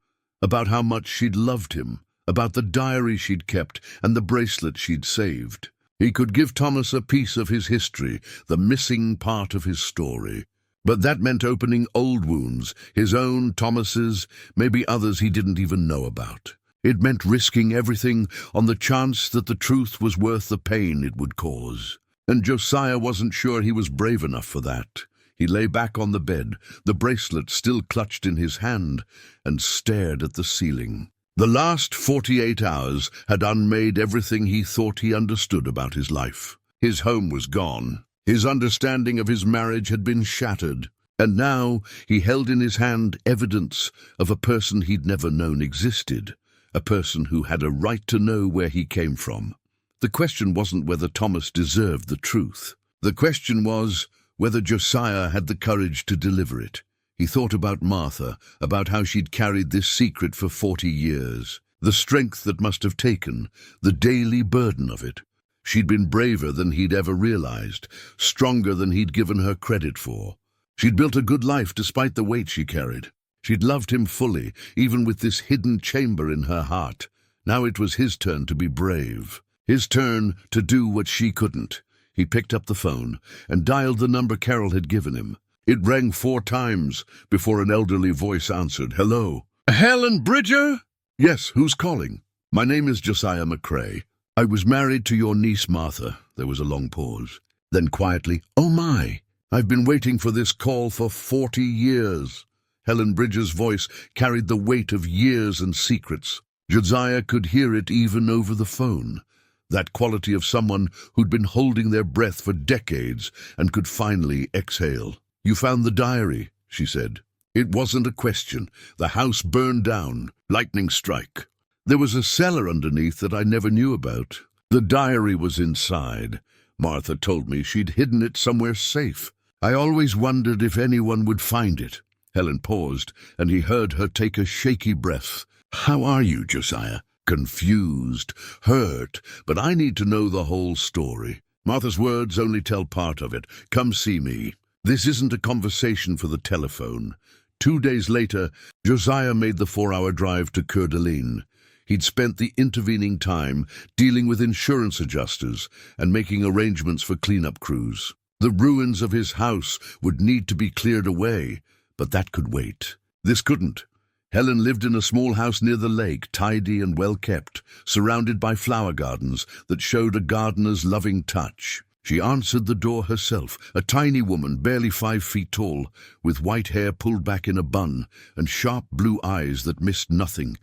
S1: about how much she'd loved him, about the diary she'd kept and the bracelet she'd saved. He could give Thomas a piece of his history, the missing part of his story. But that meant opening old wounds, his own, Thomas's, maybe others he didn't even know about. It meant risking everything on the chance that the truth was worth the pain it would cause. And Josiah wasn't sure he was brave enough for that. He lay back on the bed, the bracelet still clutched in his hand, and stared at the ceiling. The last 48 hours had unmade everything he thought he understood about his life. His home was gone. His understanding of his marriage had been shattered. And now he held in his hand evidence of a person he'd never known existed, a person who had a right to know where he came from. The question wasn't whether Thomas deserved the truth. The question was whether Josiah had the courage to deliver it. He thought about Martha, about how she'd carried this secret for 40 years, the strength that must have taken, the daily burden of it. She'd been braver than he'd ever realized, stronger than he'd given her credit for. She'd built a good life despite the weight she carried. She'd loved him fully, even with this hidden chamber in her heart. Now it was his turn to be brave, his turn to do what she couldn't. He picked up the phone and dialed the number Carol had given him. It rang 4 times before an elderly voice answered. Hello? Helen Bridger? Yes, who's calling? My name is Josiah McCrae. I was married to your niece Martha. There was a long pause. Then quietly, oh my, I've been waiting for this call for 40 years. Helen Bridger's voice carried the weight of years and secrets. Josiah could hear it even over the phone. That quality of someone who'd been holding their breath for decades and could finally exhale. You found the diary, she said. It wasn't a question. The house burned down. Lightning strike. There was a cellar underneath that I never knew about. The diary was inside. Martha told me she'd hidden it somewhere safe. I always wondered if anyone would find it. Helen paused, and he heard her take a shaky breath. "How are you, Josiah?" "Confused, hurt, but I need to know the whole story. Martha's words only tell part of it. Come see me." This isn't a conversation for the telephone. 2 days later, Josiah made the 4-hour drive to Coeur d'Alene. He'd spent the intervening time dealing with insurance adjusters and making arrangements for cleanup crews. The ruins of his house would need to be cleared away, but that could wait. This couldn't. Helen lived in a small house near the lake, tidy and well-kept, surrounded by flower gardens that showed a gardener's loving touch. She answered the door herself, a tiny woman barely 5 feet tall, with white hair pulled back in a bun and sharp blue eyes that missed nothing.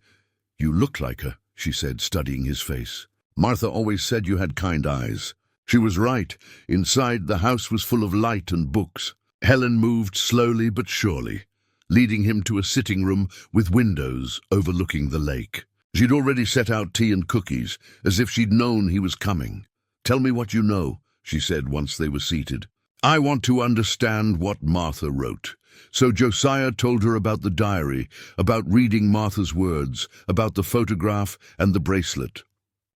S1: "You look like her," she said, studying his face. "Martha always said you had kind eyes." She was right. Inside, the house was full of light and books. Helen moved slowly but surely, leading him to a sitting room with windows overlooking the lake. She'd already set out tea and cookies, as if she'd known he was coming. "Tell me what you know," she said once they were seated. "I want to understand what Martha wrote." So Josiah told her about the diary, about reading Martha's words, about the photograph and the bracelet.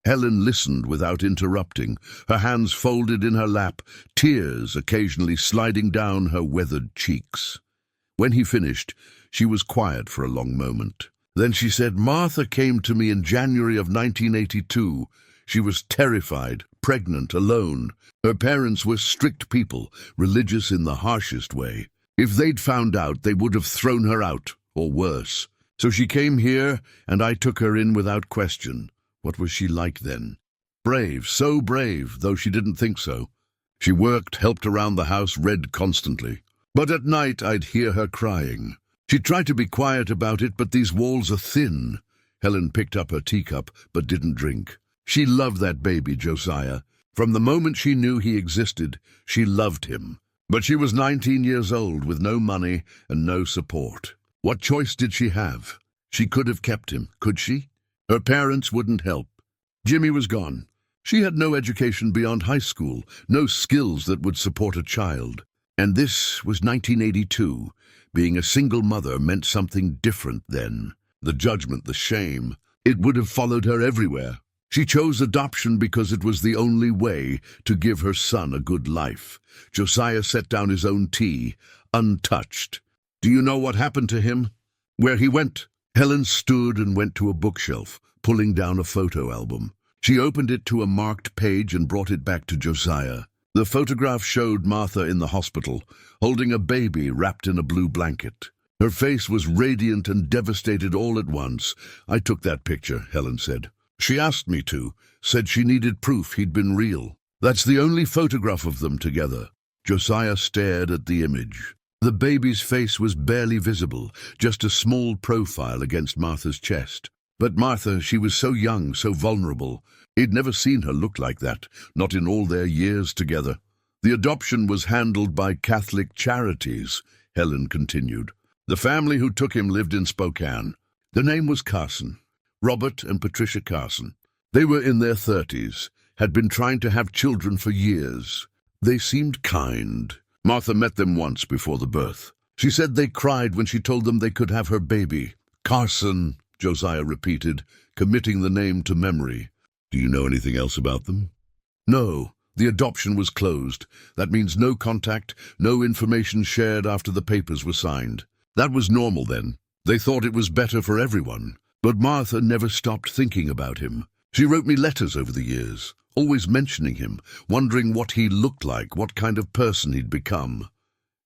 S1: Helen listened without interrupting, her hands folded in her lap, tears occasionally sliding down her weathered cheeks. When he finished, she was quiet for a long moment. Then she said, "Martha came to me in January of 1982. She was terrified, pregnant, alone. Her parents were strict people, religious in the harshest way. If they'd found out, they would have thrown her out, or worse. So she came here, and I took her in without question." What was she like then? Brave, so brave, though she didn't think so. She worked, helped around the house, read constantly. But at night I'd hear her crying. She tried to be quiet about it, but these walls are thin. Helen picked up her teacup, but didn't drink. She loved that baby, Josiah. From the moment she knew he existed, she loved him. But she was 19 years old, with no money and no support. What choice did she have? She could have kept him, could she? Her parents wouldn't help. Jimmy was gone. She had no education beyond high school, no skills that would support a child. And this was 1982. Being a single mother meant something different then. The judgment, the shame, it would have followed her everywhere. She chose adoption because it was the only way to give her son a good life. Josiah set down his own tea, untouched. "Do you know what happened to him? Where he went?" Helen stood and went to a bookshelf, pulling down a photo album. She opened it to a marked page and brought it back to Josiah. The photograph showed Martha in the hospital, holding a baby wrapped in a blue blanket. Her face was radiant and devastated all at once. "I took that picture," Helen said. "She asked me to, said she needed proof he'd been real. That's the only photograph of them together." Josiah stared at the image. The baby's face was barely visible, just a small profile against Martha's chest. But Martha, she was so young, so vulnerable. He'd never seen her look like that, not in all their years together. "The adoption was handled by Catholic Charities," Helen continued. "The family who took him lived in Spokane. The name was Carson, Robert and Patricia Carson. They were in their 30s, had been trying to have children for years. They seemed kind. Martha met them once before the birth. She said they cried when she told them they could have her baby. Carson," Josiah repeated, committing the name to memory. "Do you know anything else about them?" "No. The adoption was closed. That means no contact, no information shared after the papers were signed. That was normal then. They thought it was better for everyone. But Martha never stopped thinking about him. She wrote me letters over the years, always mentioning him, wondering what he looked like, what kind of person he'd become."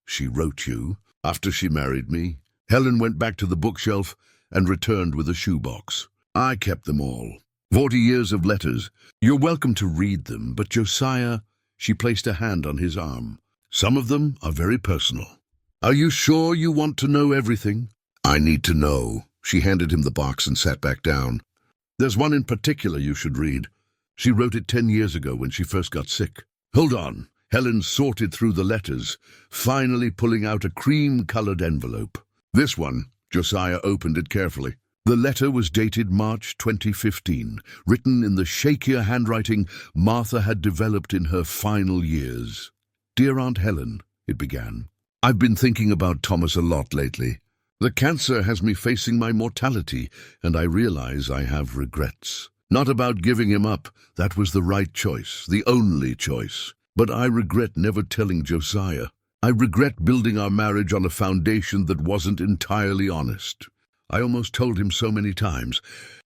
S1: "She wrote you after she married me?" Helen went back to the bookshelf and returned with a shoebox. "I kept them all. 40 years of letters. You're welcome to read them, but Josiah," she placed a hand on his arm, "some of them are very personal. Are you sure you want to know everything?" "I need to know." She handed him the box and sat back down. "There's one in particular you should read. She wrote it 10 years ago when she first got sick." "Hold on." Helen sorted through the letters, finally pulling out a cream-colored envelope. "This one." Josiah opened it carefully. The letter was dated March 2015, written in the shakier handwriting Martha had developed in her final years. "Dear Aunt Helen," it began, I've been thinking about Thomas a lot lately. The cancer has me facing my mortality, and I realize I have regrets. Not about giving him up. That was the right choice, the only choice. But I regret never telling Josiah. I regret building our marriage on a foundation that wasn't entirely honest. I almost told him so many times.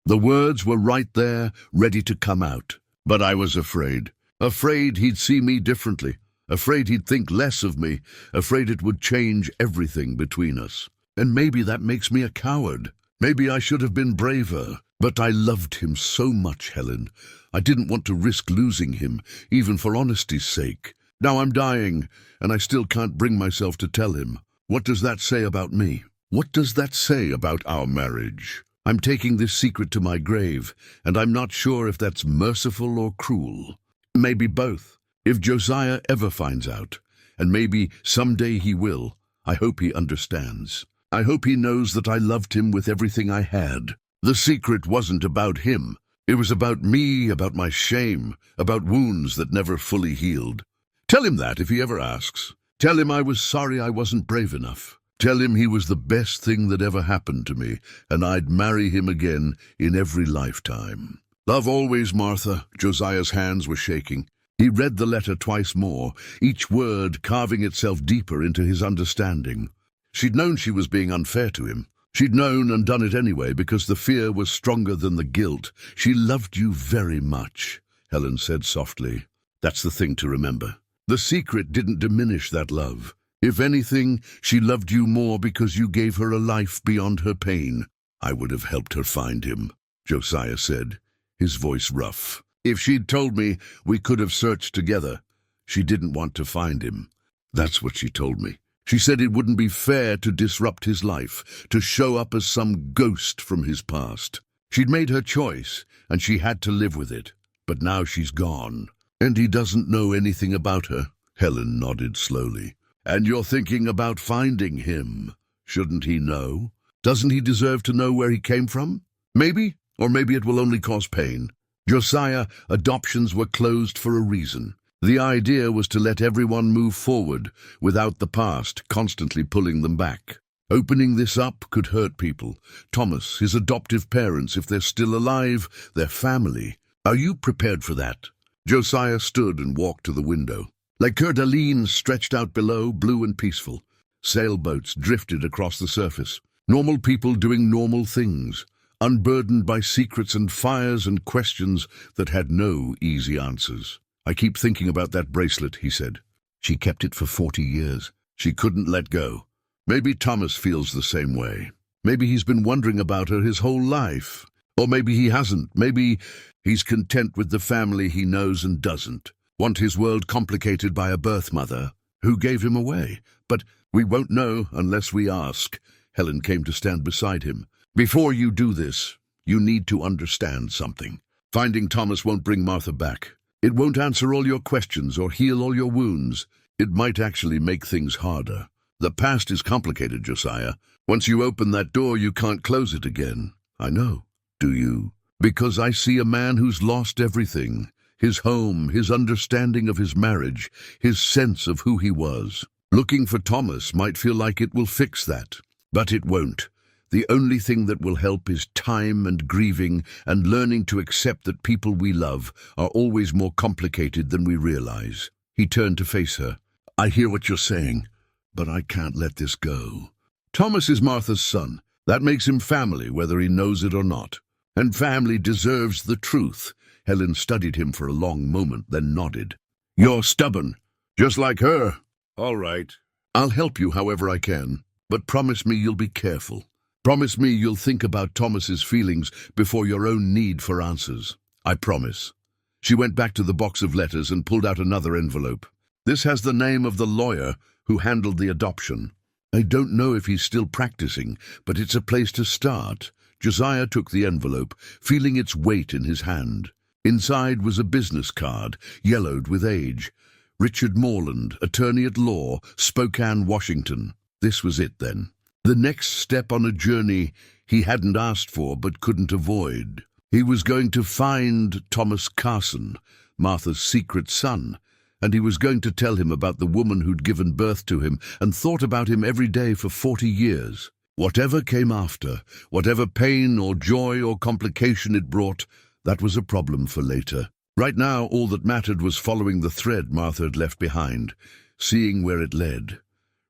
S1: The words were right there, ready to come out. But I was afraid. Afraid he'd see me differently. Afraid he'd think less of me. Afraid it would change everything between us. And maybe that makes me a coward. Maybe I should have been braver. But I loved him so much, Helen. I didn't want to risk losing him, even for honesty's sake. Now I'm dying, and I still can't bring myself to tell him. What does that say about me? What does that say about our marriage? I'm taking this secret to my grave, and I'm not sure if that's merciful or cruel. Maybe both. If Josiah ever finds out, and maybe someday he will, I hope he understands. I hope he knows that I loved him with everything I had. The secret wasn't about him. It was about me, about my shame, about wounds that never fully healed. Tell him that if he ever asks. Tell him I was sorry I wasn't brave enough. Tell him he was the best thing that ever happened to me, and I'd marry him again in every lifetime. Love always, Martha. Josiah's hands were shaking. He read the letter twice more, each word carving itself deeper into his understanding. She'd known she was being unfair to him. She'd known and done it anyway because the fear was stronger than the guilt. She loved you very much, Helen said softly. That's the thing to remember. The secret didn't diminish that love. If anything, she loved you more because you gave her a life beyond her pain. I would have helped her find him, Josiah said, his voice rough. If she'd told me, we could have searched together. She didn't want to find him. That's what she told me. She said it wouldn't be fair to disrupt his life, to show up as some ghost from his past. She'd made her choice, and she had to live with it. But now she's gone. And he doesn't know anything about her. Helen nodded slowly. And you're thinking about finding him. Shouldn't he know? Doesn't he deserve to know where he came from? Maybe, or maybe it will only cause pain. Josiah, adoptions were closed for a reason. The idea was to let everyone move forward without the past constantly pulling them back. Opening this up could hurt people. Thomas, his adoptive parents, if they're still alive, their family. Are you prepared for that? Josiah stood and walked to the window. Lake Coeur d'Alene stretched out below, blue and peaceful. Sailboats drifted across the surface. Normal people doing normal things, unburdened by secrets and fires and questions that had no easy answers. I keep thinking about that bracelet, he said. She kept it for 40 years. She couldn't let go. Maybe Thomas feels the same way. Maybe he's been wondering about her his whole life. Or maybe he hasn't. Maybe he's content with the family he knows and doesn't. Want his world complicated by a birth mother who gave him away. But we won't know unless we ask. Helen came to stand beside him. Before you do this, you need to understand something. Finding Thomas won't bring Martha back. It won't answer all your questions or heal all your wounds. It might actually make things harder. The past is complicated, Josiah. Once you open that door, you can't close it again. I know. Do you? Because I see a man who's lost everything. His home, his understanding of his marriage, his sense of who he was. Looking for Thomas might feel like it will fix that. But it won't. The only thing that will help is time and grieving and learning to accept that people we love are always more complicated than we realize. He turned to face her. I hear what you're saying, but I can't let this go. Thomas is Martha's son. That makes him family, whether he knows it or not. And family deserves the truth. Helen studied him for a long moment, then nodded. You're stubborn, just like her. All right. I'll help you however I can, but promise me you'll be careful. Promise me you'll think about Thomas's feelings before your own need for answers. I promise. She went back to the box of letters and pulled out another envelope. This has the name of the lawyer who handled the adoption. I don't know if he's still practicing, but it's a place to start. Josiah took the envelope, feeling its weight in his hand. Inside was a business card, yellowed with age. Richard Morland, attorney at law, Spokane, Washington. This was it then. The next step on a journey he hadn't asked for but couldn't avoid. He was going to find Thomas Carson, Martha's secret son, and he was going to tell him about the woman who'd given birth to him and thought about him every day for 40 years. Whatever came after, whatever pain or joy or complication it brought, that was a problem for later. Right now, all that mattered was following the thread Martha had left behind, seeing where it led.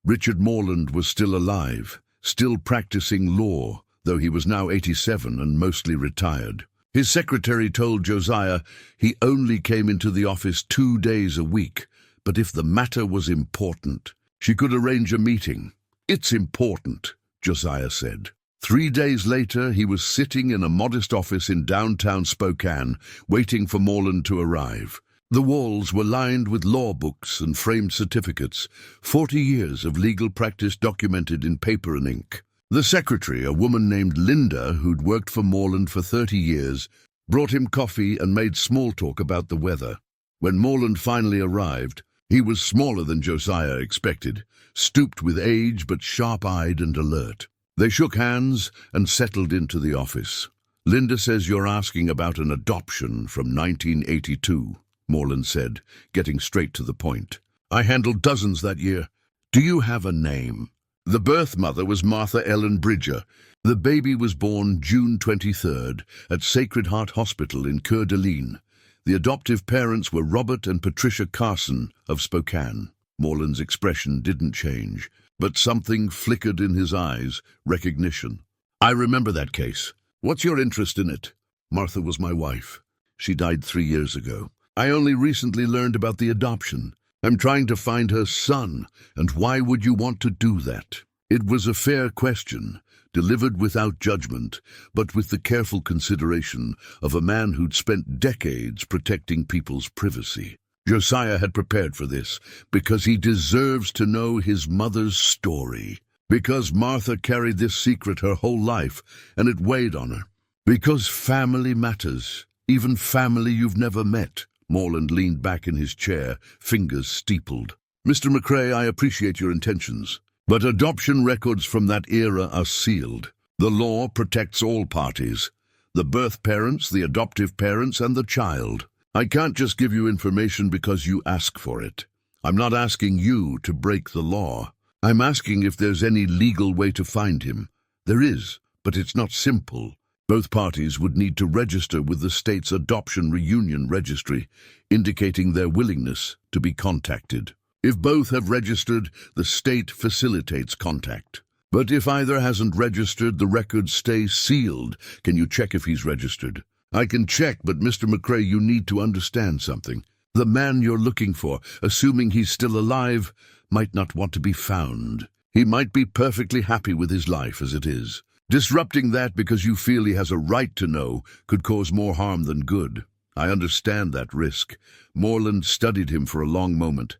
S1: Richard Morland was still alive, still practicing law, though he was now 87 and mostly retired. His secretary told Josiah he only came into the office 2 days a week, but if the matter was important, she could arrange a meeting. "It's important," Josiah said. 3 days later, he was sitting in a modest office in downtown Spokane, waiting for Morland to arrive. The walls were lined with law books and framed certificates, 40 years of legal practice documented in paper and ink. The secretary, a woman named Linda, who'd worked for Morland for 30 years, brought him coffee and made small talk about the weather. When Morland finally arrived, he was smaller than Josiah expected, stooped with age but sharp-eyed and alert. They shook hands and settled into the office. "Linda says you're asking about an adoption from 1982, Morland said, getting straight to the point. "I handled dozens that year. Do you have a name?" The birth mother was Martha Ellen Bridger. The baby was born June 23rd at Sacred Heart Hospital in Coeur d'Alene. The adoptive parents were Robert and Patricia Carson of Spokane. Morland's expression didn't change, but something flickered in his eyes, recognition. "I remember that case. What's your interest in it?" "Martha was my wife. She died 3 years ago. I only recently learned about the adoption. I'm trying to find her son, and why would you want to do that?" It was a fair question, delivered without judgment, but with the careful consideration of a man who'd spent decades protecting people's privacy. Josiah had prepared for this, because he deserves to know his mother's story. Because Martha carried this secret her whole life, and it weighed on her. Because family matters, even family you've never met. Morland leaned back in his chair, fingers steepled. "Mr. McCrae, I appreciate your intentions, but adoption records from that era are sealed. The law protects all parties, the birth parents, the adoptive parents, and the child. I can't just give you information because you ask for it. I'm not asking you to break the law. I'm asking if there's any legal way to find him. There is, but it's not simple. Both parties would need to register with the state's adoption reunion registry, indicating their willingness to be contacted. If both have registered, the state facilitates contact. But if either hasn't registered, the records stay sealed. Can you check if he's registered?" "I can check, but Mr. McCrae, you need to understand something. The man you're looking for, assuming he's still alive, might not want to be found. He might be perfectly happy with his life as it is. Disrupting that because you feel he has a right to know could cause more harm than good. I understand that risk." Morland studied him for a long moment,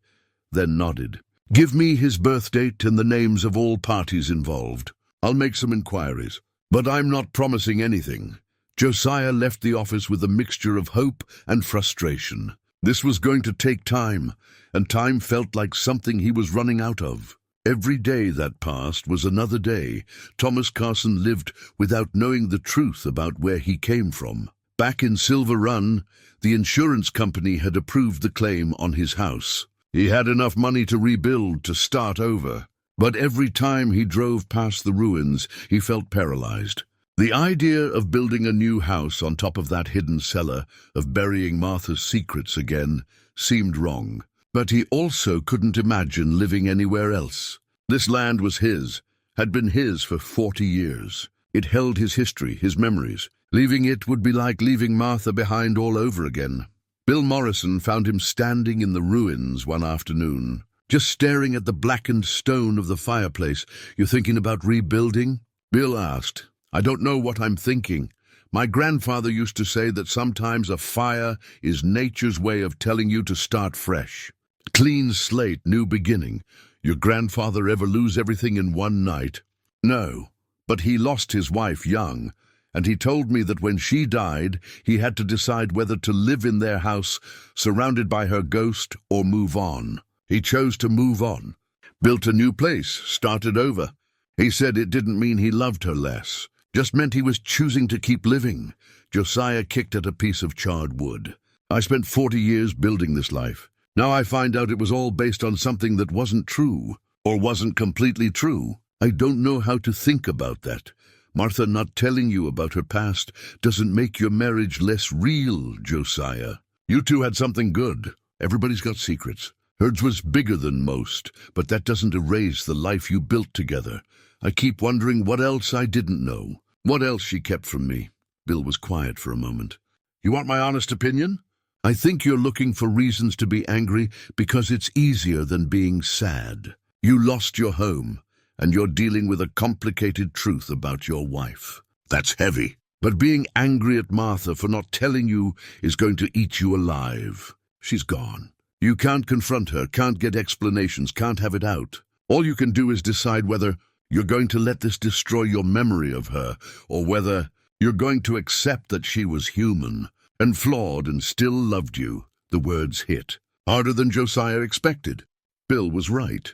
S1: then nodded. "Give me his birth date and the names of all parties involved. I'll make some inquiries, but I'm not promising anything." Josiah left the office with a mixture of hope and frustration. This was going to take time, and time felt like something he was running out of. Every day that passed was another day. Thomas Carson lived without knowing the truth about where he came from. Back in Silver Run, the insurance company had approved the claim on his house. He had enough money to rebuild, to start over. But every time he drove past the ruins, he felt paralyzed. The idea of building a new house on top of that hidden cellar, of burying Martha's secrets again, seemed wrong. But he also couldn't imagine living anywhere else. This land was his, had been his for 40 years. It held his history, his memories. Leaving it would be like leaving Martha behind all over again. Bill Morrison found him standing in the ruins one afternoon, just staring at the blackened stone of the fireplace. "You thinking about rebuilding?" Bill asked. "I don't know what I'm thinking. My grandfather used to say that sometimes a fire is nature's way of telling you to start fresh. Clean slate, new beginning. Your grandfather ever lose everything in one night?" "No, but he lost his wife young, and he told me that when she died, he had to decide whether to live in their house, surrounded by her ghost, or move on. He chose to move on. Built a new place, started over. He said it didn't mean he loved her less, just meant he was choosing to keep living." Josiah kicked at a piece of charred wood. "I spent 40 years building this life. Now I find out it was all based on something that wasn't true, or wasn't completely true. I don't know how to think about that. Martha not telling you about her past doesn't make your marriage less real, Josiah. You two had something good. Everybody's got secrets. Hers was bigger than most, but that doesn't erase the life you built together. I keep wondering what else I didn't know. What else she kept from me. Bill was quiet for a moment. You want my honest opinion? I think you're looking for reasons to be angry because it's easier than being sad. You lost your home, and you're dealing with a complicated truth about your wife. That's heavy. But being angry at Martha for not telling you is going to eat you alive. She's gone. You can't confront her, can't get explanations, can't have it out. All you can do is decide whether you're going to let this destroy your memory of her, or whether you're going to accept that she was human and flawed and still loved you. The words hit. Harder than Josiah expected. Bill was right.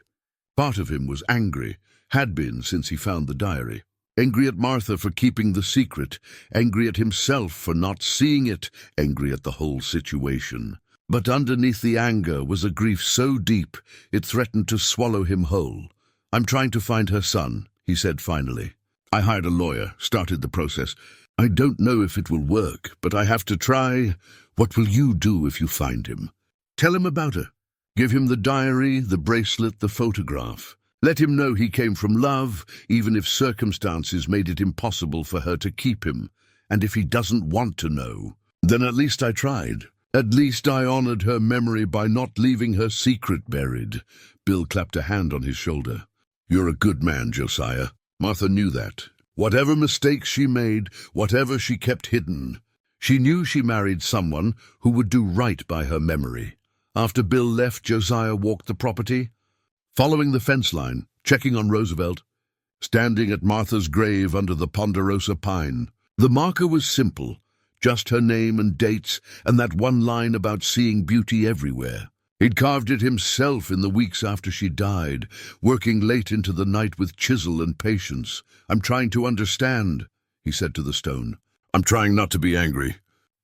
S1: Part of him was angry, had been since he found the diary. Angry at Martha for keeping the secret, angry at himself for not seeing it, angry at the whole situation. But underneath the anger was a grief so deep it threatened to swallow him whole. I'm trying to find her son, he said finally. I hired a lawyer, started the process. I don't know if it will work, but I have to try. What will you do if you find him? Tell him about her. Give him the diary, the bracelet, the photograph. Let him know he came from love, even if circumstances made it impossible for her to keep him. And if he doesn't want to know, then at least I tried. At least I honored her memory by not leaving her secret buried. Bill clapped a hand on his shoulder. You're a good man, Josiah. Martha knew that. Whatever mistakes she made, whatever she kept hidden, she knew she married someone who would do right by her memory. After Bill left, Josiah walked the property, following the fence line, checking on Roosevelt, standing at Martha's grave under the ponderosa pine. The marker was simple, just her name and dates and that one line about seeing beauty everywhere. He'd carved it himself in the weeks after she died, working late into the night with chisel and patience. I'm trying to understand, he said to the stone. I'm trying not to be angry.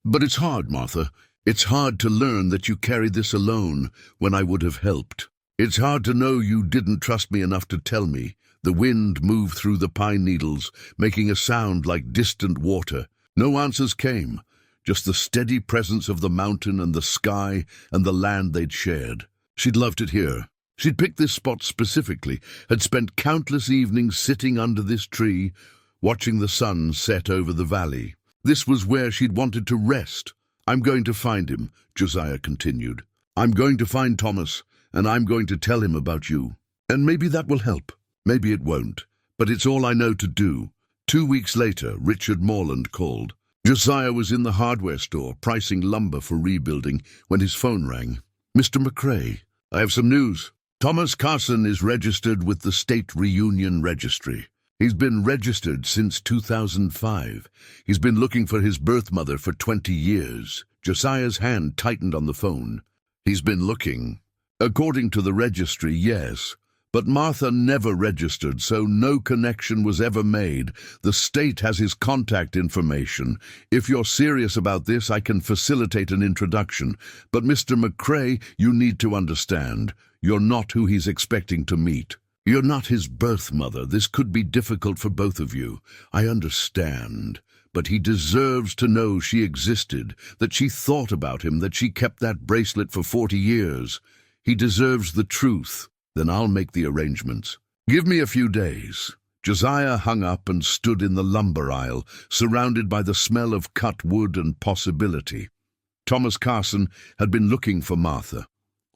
S1: But it's hard, Martha. It's hard to learn that you carried this alone when I would have helped. It's hard to know you didn't trust me enough to tell me. The wind moved through the pine needles, making a sound like distant water. No answers came. Just the steady presence of the mountain and the sky and the land they'd shared. She'd loved it here. She'd picked this spot specifically, had spent countless evenings sitting under this tree, watching the sun set over the valley. This was where she'd wanted to rest. I'm going to find him, Josiah continued. I'm going to find Thomas, and I'm going to tell him about you. And maybe that will help. Maybe it won't. But it's all I know to do. 2 weeks later, Richard Morland called. Josiah was in the hardware store, pricing lumber for rebuilding, when his phone rang. Mr. McCrae, I have some news. Thomas Carson is registered with the State Reunion Registry. He's been registered since 2005. He's been looking for his birth mother for 20 years. Josiah's hand tightened on the phone. He's been looking. According to the registry, yes. But Martha never registered, so no connection was ever made. The state has his contact information. If you're serious about this, I can facilitate an introduction. But Mr. McCrae, you need to understand, you're not who he's expecting to meet. You're not his birth mother. This could be difficult for both of you. I understand. But he deserves to know she existed, that she thought about him, that she kept that bracelet for 40 years. He deserves the truth. Then I'll make the arrangements. Give me a few days. Josiah hung up and stood in the lumber aisle, surrounded by the smell of cut wood and possibility. Thomas Carson had been looking for Martha.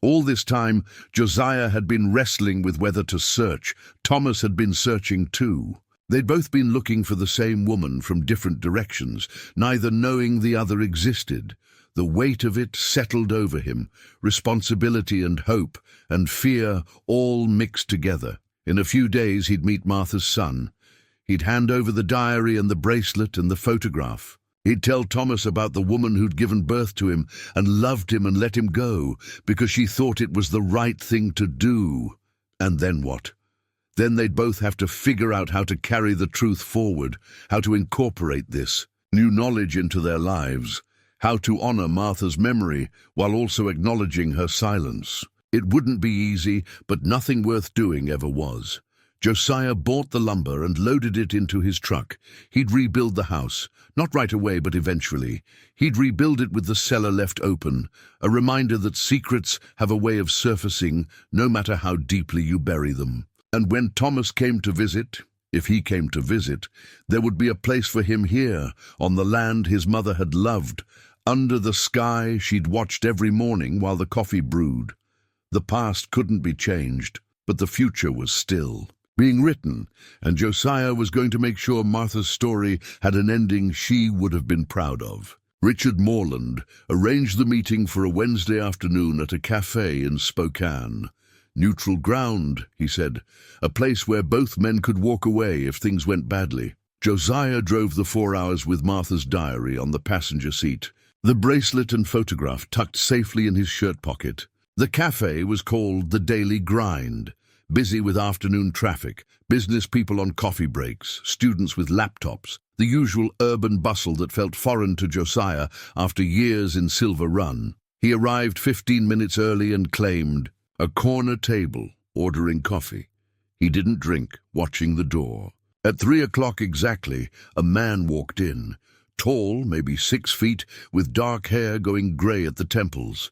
S1: All this time, Josiah had been wrestling with whether to search. Thomas had been searching too. They'd both been looking for the same woman from different directions, neither knowing the other existed. The weight of it settled over him, responsibility and hope and fear all mixed together. In a few days he'd meet Martha's son. He'd hand over the diary and the bracelet and the photograph. He'd tell Thomas about the woman who'd given birth to him and loved him and let him go because she thought it was the right thing to do. And then what? Then they'd both have to figure out how to carry the truth forward, how to incorporate this new knowledge into their lives. how to honor Martha's memory while also acknowledging her silence. It wouldn't be easy, but nothing worth doing ever was. Josiah bought the lumber and loaded it into his truck. He'd rebuild the house, not right away, but eventually. He'd rebuild it with the cellar left open, a reminder that secrets have a way of surfacing no matter how deeply you bury them. And when Thomas came to visit, if he came to visit, there would be a place for him here, on the land his mother had loved, under the sky she'd watched every morning while the coffee brewed. The past couldn't be changed, but the future was still being written, and Josiah was going to make sure Martha's story had an ending she would have been proud of. Richard Morland arranged the meeting for a Wednesday afternoon at a cafe in Spokane. Neutral ground, he said, a place where both men could walk away if things went badly. Josiah drove the 4 hours with Martha's diary on the passenger seat, the bracelet and photograph tucked safely in his shirt pocket. The cafe was called The Daily Grind, busy with afternoon traffic, business people on coffee breaks, students with laptops, the usual urban bustle that felt foreign to Josiah after years in Silver Run. He arrived 15 minutes early and claimed a corner table, ordering coffee. He didn't drink, watching the door. At 3 o'clock exactly, a man walked in, tall, maybe 6 feet, with dark hair going grey at the temples.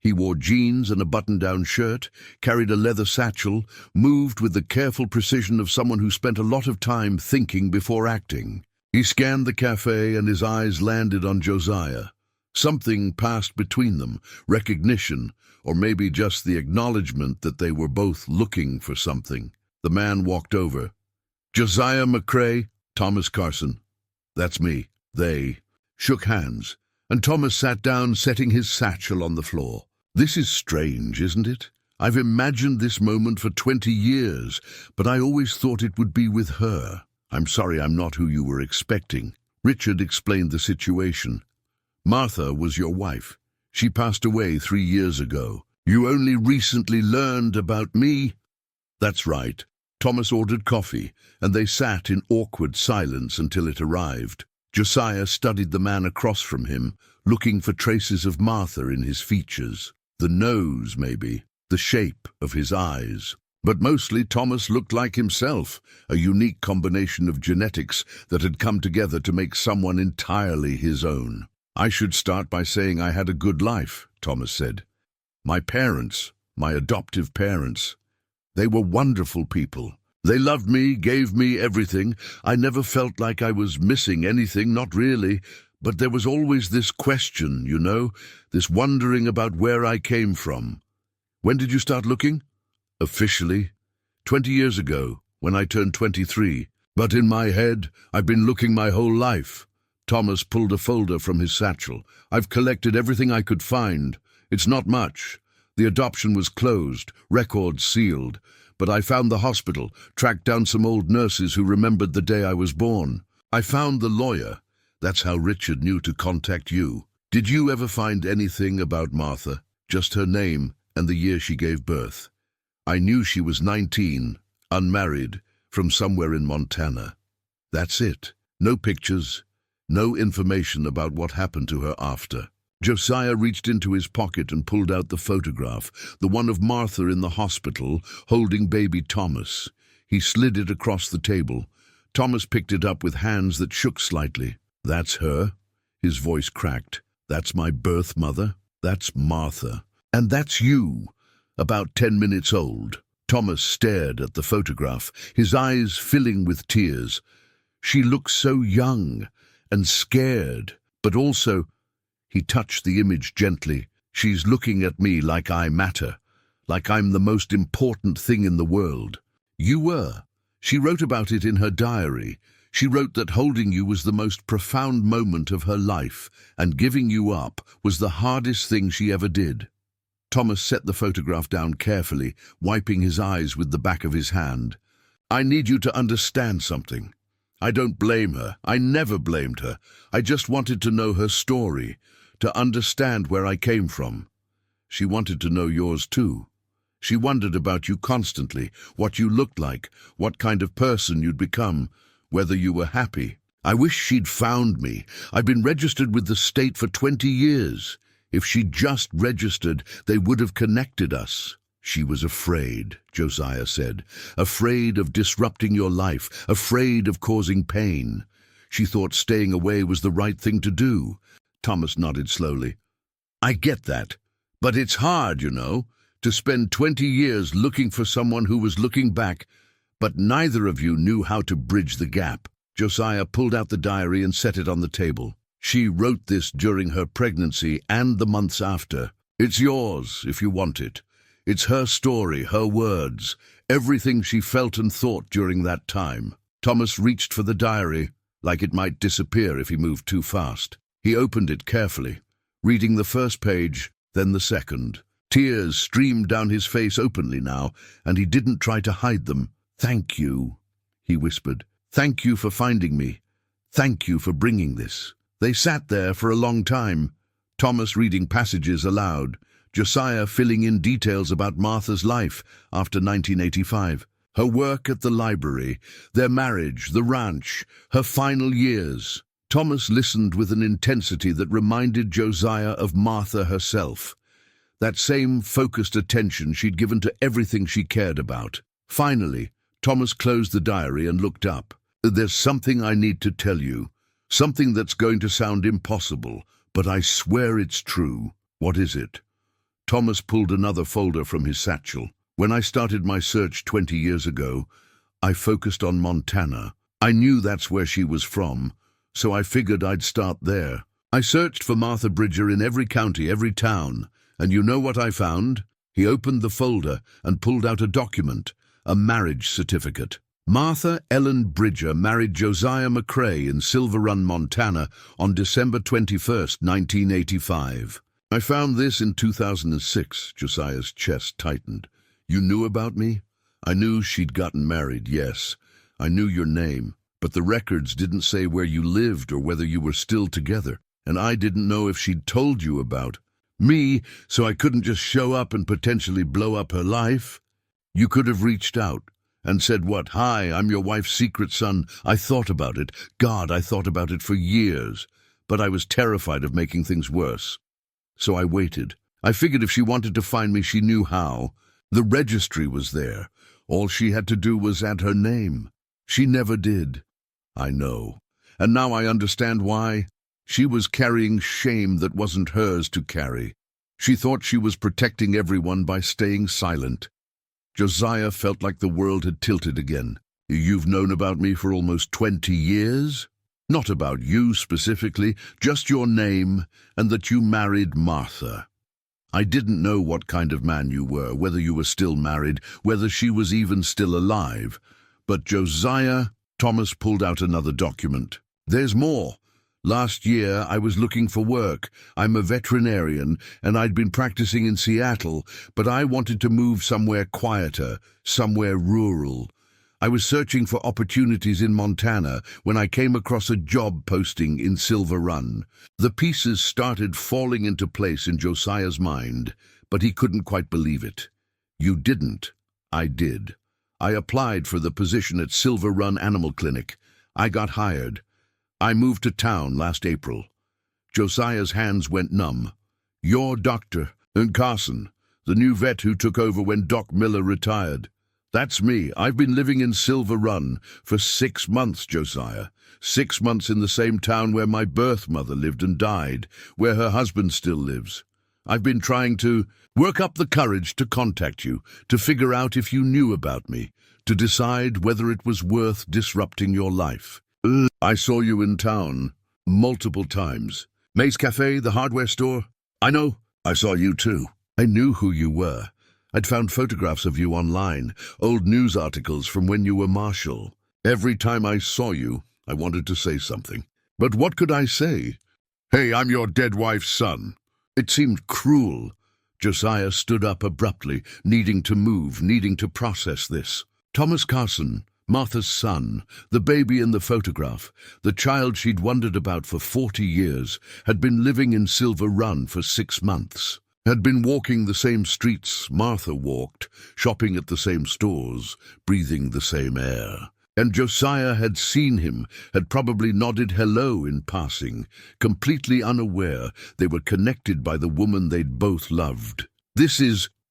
S1: He wore jeans and a button-down shirt, carried a leather satchel, moved with the careful precision of someone who spent a lot of time thinking before acting. He scanned the cafe and his eyes landed on Josiah. Something passed between them, recognition, or maybe just the acknowledgement that they were both looking for something. The man walked over. "Josiah McCrae, Thomas Carson." "That's me." They shook hands, and Thomas sat down, setting his satchel on the floor. "This is strange, isn't it? I've imagined this moment for 20 years, but I always thought it would be with her. I'm sorry I'm not who you were expecting." Richard explained the situation. "Martha was your wife. She passed away 3 years ago. You only recently learned about me?" "That's right." Thomas ordered coffee, and they sat in awkward silence until it arrived. Josiah studied the man across from him, looking for traces of Martha in his features. The nose, maybe, the shape of his eyes. But mostly Thomas looked like himself, a unique combination of genetics that had come together to make someone entirely his own. "I should start by saying I had a good life," Thomas said. "My parents, my adoptive parents, they were wonderful people. They loved me, gave me everything. I never felt like I was missing anything, not really. But there was always this question, you know, this wondering about where I came from." "When did you start looking?" "Officially, 20 years ago, when I turned 23. But in my head, I've been looking my whole life." Thomas pulled a folder from his satchel. "I've collected everything I could find. It's not much. The adoption was closed, records sealed. But I found the hospital, tracked down some old nurses who remembered the day I was born. I found the lawyer. That's how Richard knew to contact you. Did you ever find anything about Martha? Just her name and the year she gave birth. I knew she was 19, unmarried, from somewhere in Montana. That's it. No pictures, no information about what happened to her after." Josiah reached into his pocket and pulled out the photograph, the one of Martha in the hospital, holding baby Thomas. He slid it across the table. Thomas picked it up with hands that shook slightly. "That's her." His voice cracked. "That's my birth mother. That's Martha. And that's you, about 10 minutes old." Thomas stared at the photograph, his eyes filling with tears. "She looks so young and scared, but also—" He touched the image gently. "She's looking at me like I matter, like I'm the most important thing in the world." "You were." She wrote about it in her diary. She wrote that holding you was the most profound moment of her life, and giving you up was the hardest thing she ever did. Thomas set the photograph down carefully, wiping his eyes with the back of his hand. "I need you to understand something. I don't blame her. I never blamed her. I just wanted to know her story, to understand where I came from. She wanted to know yours too. She wondered about you constantly, what you looked like, what kind of person you'd become, whether you were happy." I wish she'd found me. I've been registered with the state for 20 years. If she'd just registered, they would have connected us." "She was afraid," Josiah said. "Afraid of disrupting your life, afraid of causing pain. She thought staying away was the right thing to do." Thomas nodded slowly. "I get that. But it's hard, to spend 20 years looking for someone who was looking back, but neither of you knew how to bridge the gap." Josiah pulled out the diary and set it on the table. "She wrote this during her pregnancy and the months after. It's yours if you want it. It's her story, her words, everything she felt and thought during that time." Thomas reached for the diary, like it might disappear if he moved too fast. He opened it carefully, reading the first page, then the second. Tears streamed down his face openly now, and he didn't try to hide them. "Thank you," he whispered. "Thank you for finding me. Thank you for bringing this." They sat there for a long time, Thomas reading passages aloud, Josiah filling in details about Martha's life after 1985, her work at the library, their marriage, the ranch, her final years. Thomas listened with an intensity that reminded Josiah of Martha herself, that same focused attention she'd given to everything she cared about. Finally, Thomas closed the diary and looked up. "There's something I need to tell you, something that's going to sound impossible, but I swear it's true." "What is it?" Thomas pulled another folder from his satchel. "When I started my search 20 years ago, I focused on Montana. I knew that's where she was from, so I figured I'd start there. I searched for Martha Bridger in every county, every town, and you know what I found?" He opened the folder and pulled out a document, a marriage certificate. Martha Ellen Bridger married Josiah McCrae in Silver Run, Montana on December 21st, 1985. "I found this in 2006, Josiah's chest tightened. "You knew about me?" "I knew she'd gotten married, yes. I knew your name, but the records didn't say where you lived or whether you were still together, and I didn't know if she'd told you about me, so I couldn't just show up and potentially blow up her life." "You could have reached out and said what? 'Hi, I'm your wife's secret son.' I thought about it. God, I thought about it for years, but I was terrified of making things worse. So I waited. I figured if she wanted to find me, she knew how. The registry was there. All she had to do was add her name. She never did." "I know. And now I understand why. She was carrying shame that wasn't hers to carry. She thought she was protecting everyone by staying silent." Josiah felt like the world had tilted again. "You've known about me for almost 20 years? Not about you specifically, just your name, and that you married Martha. I didn't know what kind of man you were, whether you were still married, whether she was even still alive. But Josiah," Thomas pulled out another document. "There's more. Last year I was looking for work. I'm a veterinarian, and I'd been practicing in Seattle, but I wanted to move somewhere quieter, somewhere rural. I was searching for opportunities in Montana when I came across a job posting in Silver Run. The pieces started falling into place in Josiah's mind, but he couldn't quite believe it. "You didn't. I did. I applied for the position at Silver Run Animal Clinic. I got hired. I moved to town last April." Josiah's hands went numb. "Your doctor, and Carson, the new vet who took over when Doc Miller retired. That's me. I've been living in Silver Run for 6 months, Josiah. 6 months in the same town where my birth mother lived and died, where her husband still lives. I've been trying to work up the courage to contact you, to figure out if you knew about me, to decide whether it was worth disrupting your life. I saw you in town multiple times. May's Cafe, the hardware store. I know. I saw you too. I knew who you were. I'd found photographs of you online, old news articles from when you were marshal. Every time I saw you, I wanted to say something. But what could I say? 'Hey, I'm your dead wife's son.' It seemed cruel." Josiah stood up abruptly, needing to move, needing to process this. Thomas Carson, Martha's son, the baby in the photograph, the child she'd wondered about for 40 years, had been living in Silver Run for 6 months. Had been walking the same streets Martha walked, shopping at the same stores, breathing the same air. And Josiah had seen him, had probably nodded hello in passing, completely unaware they were connected by the woman they'd both loved.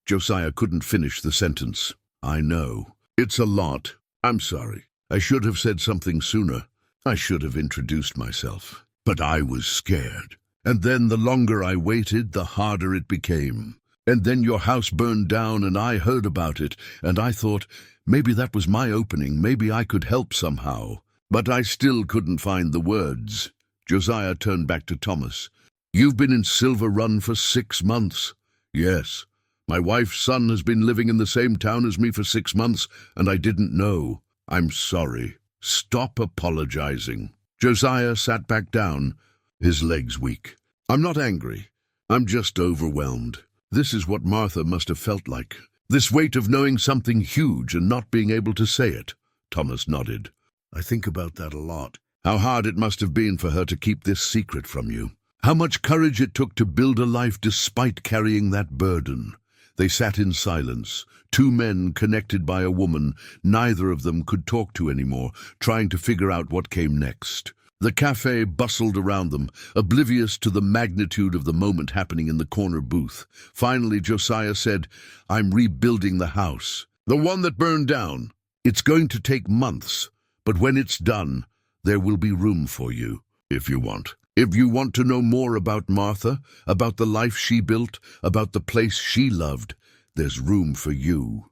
S1: Josiah couldn't finish the sentence. I know. It's a lot. I'm sorry. I should have said something sooner. I should have introduced myself. But I was scared. And then the longer I waited, the harder it became. And then your house burned down and I heard about it, and I thought, maybe that was my opening, maybe I could help somehow. But I still couldn't find the words. Josiah turned back to Thomas. You've been in Silver Run for 6 months. Yes. My wife's son has been living in the same town as me for 6 months, and I didn't know. I'm sorry. Stop apologizing. Josiah sat back down, his legs weak. I'm not angry. I'm just overwhelmed. This is what Martha must have felt like. This weight of knowing something huge and not being able to say it. Thomas nodded. I think about that a lot. How hard it must have been for her to keep this secret from you. How much courage it took to build a life despite carrying that burden. They sat in silence, 2 men connected by a woman neither of them could talk to anymore, trying to figure out what came next. The cafe bustled around them, oblivious to the magnitude of the moment happening in the corner booth. Finally, Josiah said, I'm rebuilding the house. The one that burned down. It's going to take months, but when it's done, there will be room for you, if you want. If you want to know more about Martha, about the life she built, about the place she loved, there's room for you.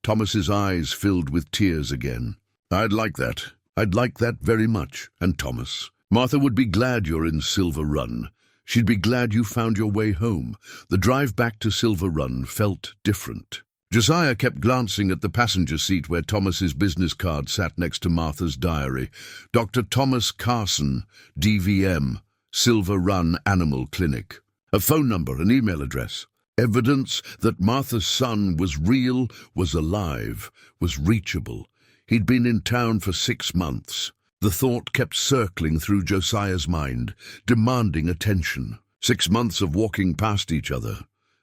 S1: Thomas's eyes filled with tears again. I'd like that. I'd like that very much. And Thomas, Martha would be glad you're in Silver Run. She'd be glad you found your way home. The drive back to Silver Run felt different. Josiah kept glancing at the passenger seat where Thomas's business card sat next to Martha's diary. Dr. Thomas Carson, DVM, Silver Run Animal Clinic. A phone number, an email address. Evidence that Martha's son was real, was alive, was reachable. He'd been in town for 6 months. The thought kept circling through Josiah's mind, demanding attention. 6 months of walking past each other,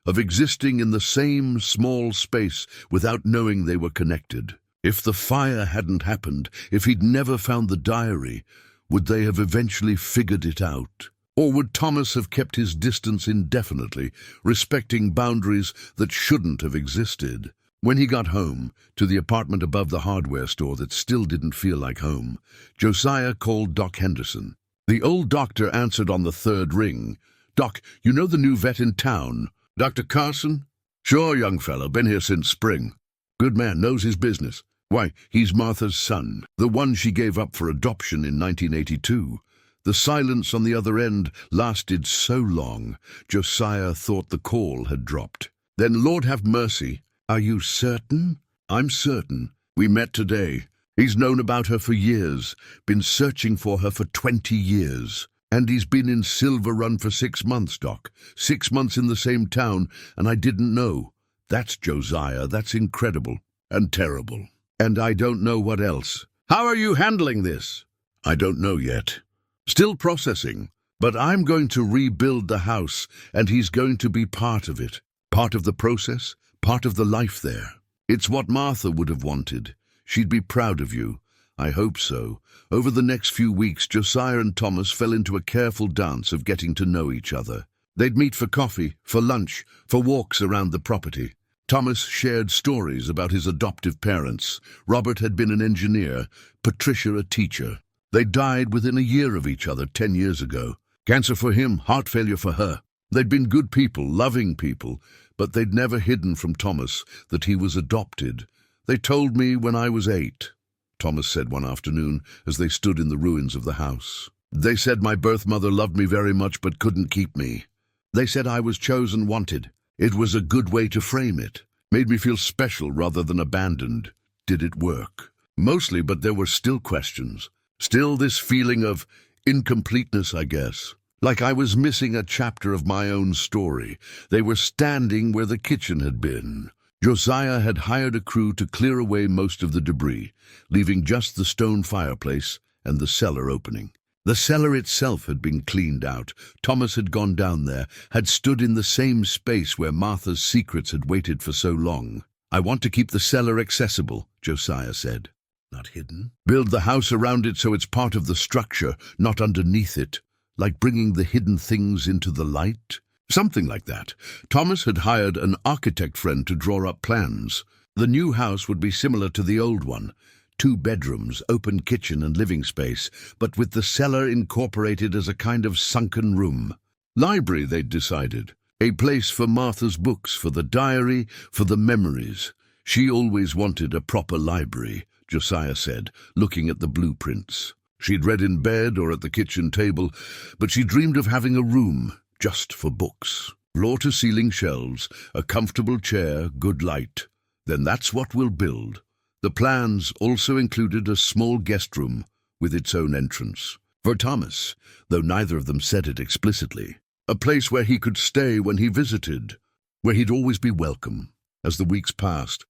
S1: of existing in the same small space without knowing they were connected. If the fire hadn't happened, if he'd never found the diary, would they have eventually figured it out? Or would Thomas have kept his distance indefinitely, respecting boundaries that shouldn't have existed? When he got home, to the apartment above the hardware store that still didn't feel like home, Josiah called Doc Henderson. The old doctor answered on the 3rd ring. Doc, you know the new vet in town? Dr. Carson? Sure, young fellow, been here since spring. Good man, knows his business. Why, he's Martha's son, the one she gave up for adoption in 1982. The silence on the other end lasted so long, Josiah thought the call had dropped. Then, Lord have mercy, are you certain? I'm certain. We met today. He's known about her for years, been searching for her for 20 years. And he's been in Silver Run for 6 months, Doc. 6 months in the same town, and I didn't know. That's Josiah. That's incredible. And terrible. And I don't know what else. How are you handling this? I don't know yet. Still processing. But I'm going to rebuild the house, and he's going to be part of it. Part of the process, part of the life there. It's what Martha would have wanted. She'd be proud of you. I hope so. Over the next few weeks, Josiah and Thomas fell into a careful dance of getting to know each other. They'd meet for coffee, for lunch, for walks around the property. Thomas shared stories about his adoptive parents. Robert had been an engineer, Patricia a teacher. They died within a year of each other 10 years ago. Cancer for him, heart failure for her. They'd been good people, loving people, but they'd never hidden from Thomas that he was adopted. They told me when I was 8. Thomas said one afternoon as they stood in the ruins of the house. They said my birth mother loved me very much but couldn't keep me. They said I was chosen, wanted. It was a good way to frame it. Made me feel special rather than abandoned. Did it work? Mostly, but there were still questions. Still this feeling of incompleteness, I guess. Like I was missing a chapter of my own story. They were standing where the kitchen had been. Josiah had hired a crew to clear away most of the debris, leaving just the stone fireplace and the cellar opening. The cellar itself had been cleaned out. Thomas had gone down there, had stood in the same space where Martha's secrets had waited for so long. I want to keep the cellar accessible, Josiah said. not hidden. Build the house around it so it's part of the structure, not underneath it, like bringing the hidden things into the light. Something like that. Thomas had hired an architect friend to draw up plans. The new house would be similar to the old one. 2 bedrooms, open kitchen and living space, but with the cellar incorporated as a kind of sunken room. Library, they'd decided. A place for Martha's books, for the diary, for the memories. She always wanted a proper library, Josiah said, looking at the blueprints. She'd read in bed or at the kitchen table, but she dreamed of having a room just for books. Floor-to-ceiling shelves, a comfortable chair, good light. Then that's what we'll build. The plans also included a small guest room with its own entrance. For Thomas, though neither of them said it explicitly. A place where he could stay when he visited, where he'd always be welcome. As the weeks passed,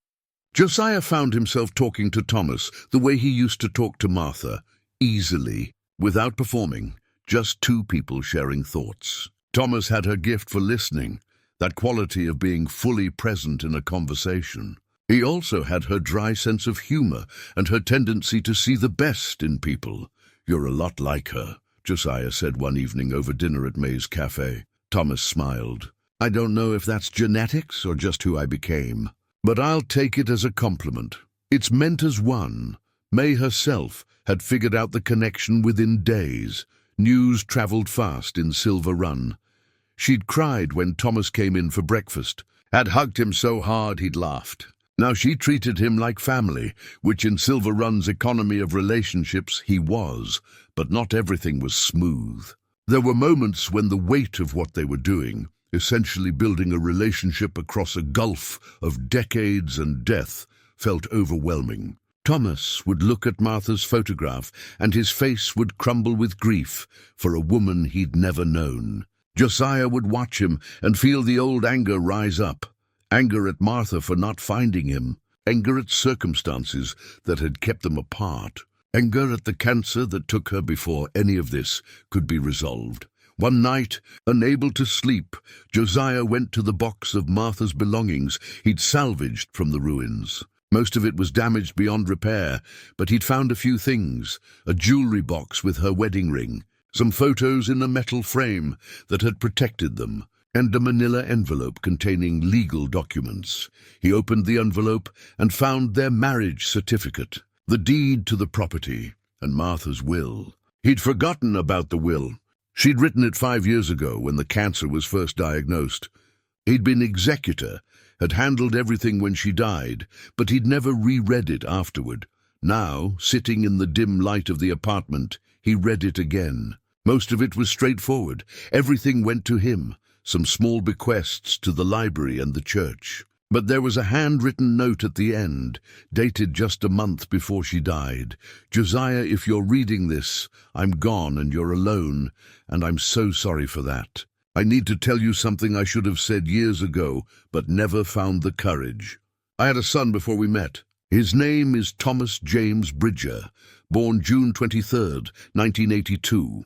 S1: Josiah found himself talking to Thomas the way he used to talk to Martha, easily, without performing, just 2 people sharing thoughts. Thomas had her gift for listening, that quality of being fully present in a conversation. He also had her dry sense of humor and her tendency to see the best in people. "You're a lot like her," Josiah said one evening over dinner at May's Cafe. Thomas smiled. "I don't know if that's genetics or just who I became, but I'll take it as a compliment. It's meant as one." May herself had figured out the connection within days. News traveled fast in Silver Run. She'd cried when Thomas came in for breakfast, had hugged him so hard he'd laughed. Now she treated him like family, which in Silver Run's economy of relationships he was, but not everything was smooth. There were moments when the weight of what they were doing, essentially building a relationship across a gulf of decades and death, felt overwhelming. Thomas would look at Martha's photograph, and his face would crumble with grief for a woman he'd never known. Josiah would watch him and feel the old anger rise up. Anger at Martha for not finding him. Anger at circumstances that had kept them apart. Anger at the cancer that took her before any of this could be resolved. One night, unable to sleep, Josiah went to the box of Martha's belongings he'd salvaged from the ruins. Most of it was damaged beyond repair, but he'd found a few things. A jewelry box with her wedding ring, some photos in a metal frame that had protected them, and a manila envelope containing legal documents. He opened the envelope and found their marriage certificate, the deed to the property, and Martha's will. He'd forgotten about the will. She'd written it 5 years ago when the cancer was first diagnosed. He'd been executor, had handled everything when she died, but he'd never reread it afterward. Now, sitting in the dim light of the apartment, he read it again. Most of it was straightforward. Everything went to him. Some small bequests to the library and the church. But there was a handwritten note at the end, dated just a month before she died. "Josiah, if you're reading this, I'm gone and you're alone, and I'm so sorry for that. I need to tell you something I should have said years ago, but never found the courage. I had a son before we met. His name is Thomas James Bridger, born June 23rd, 1982.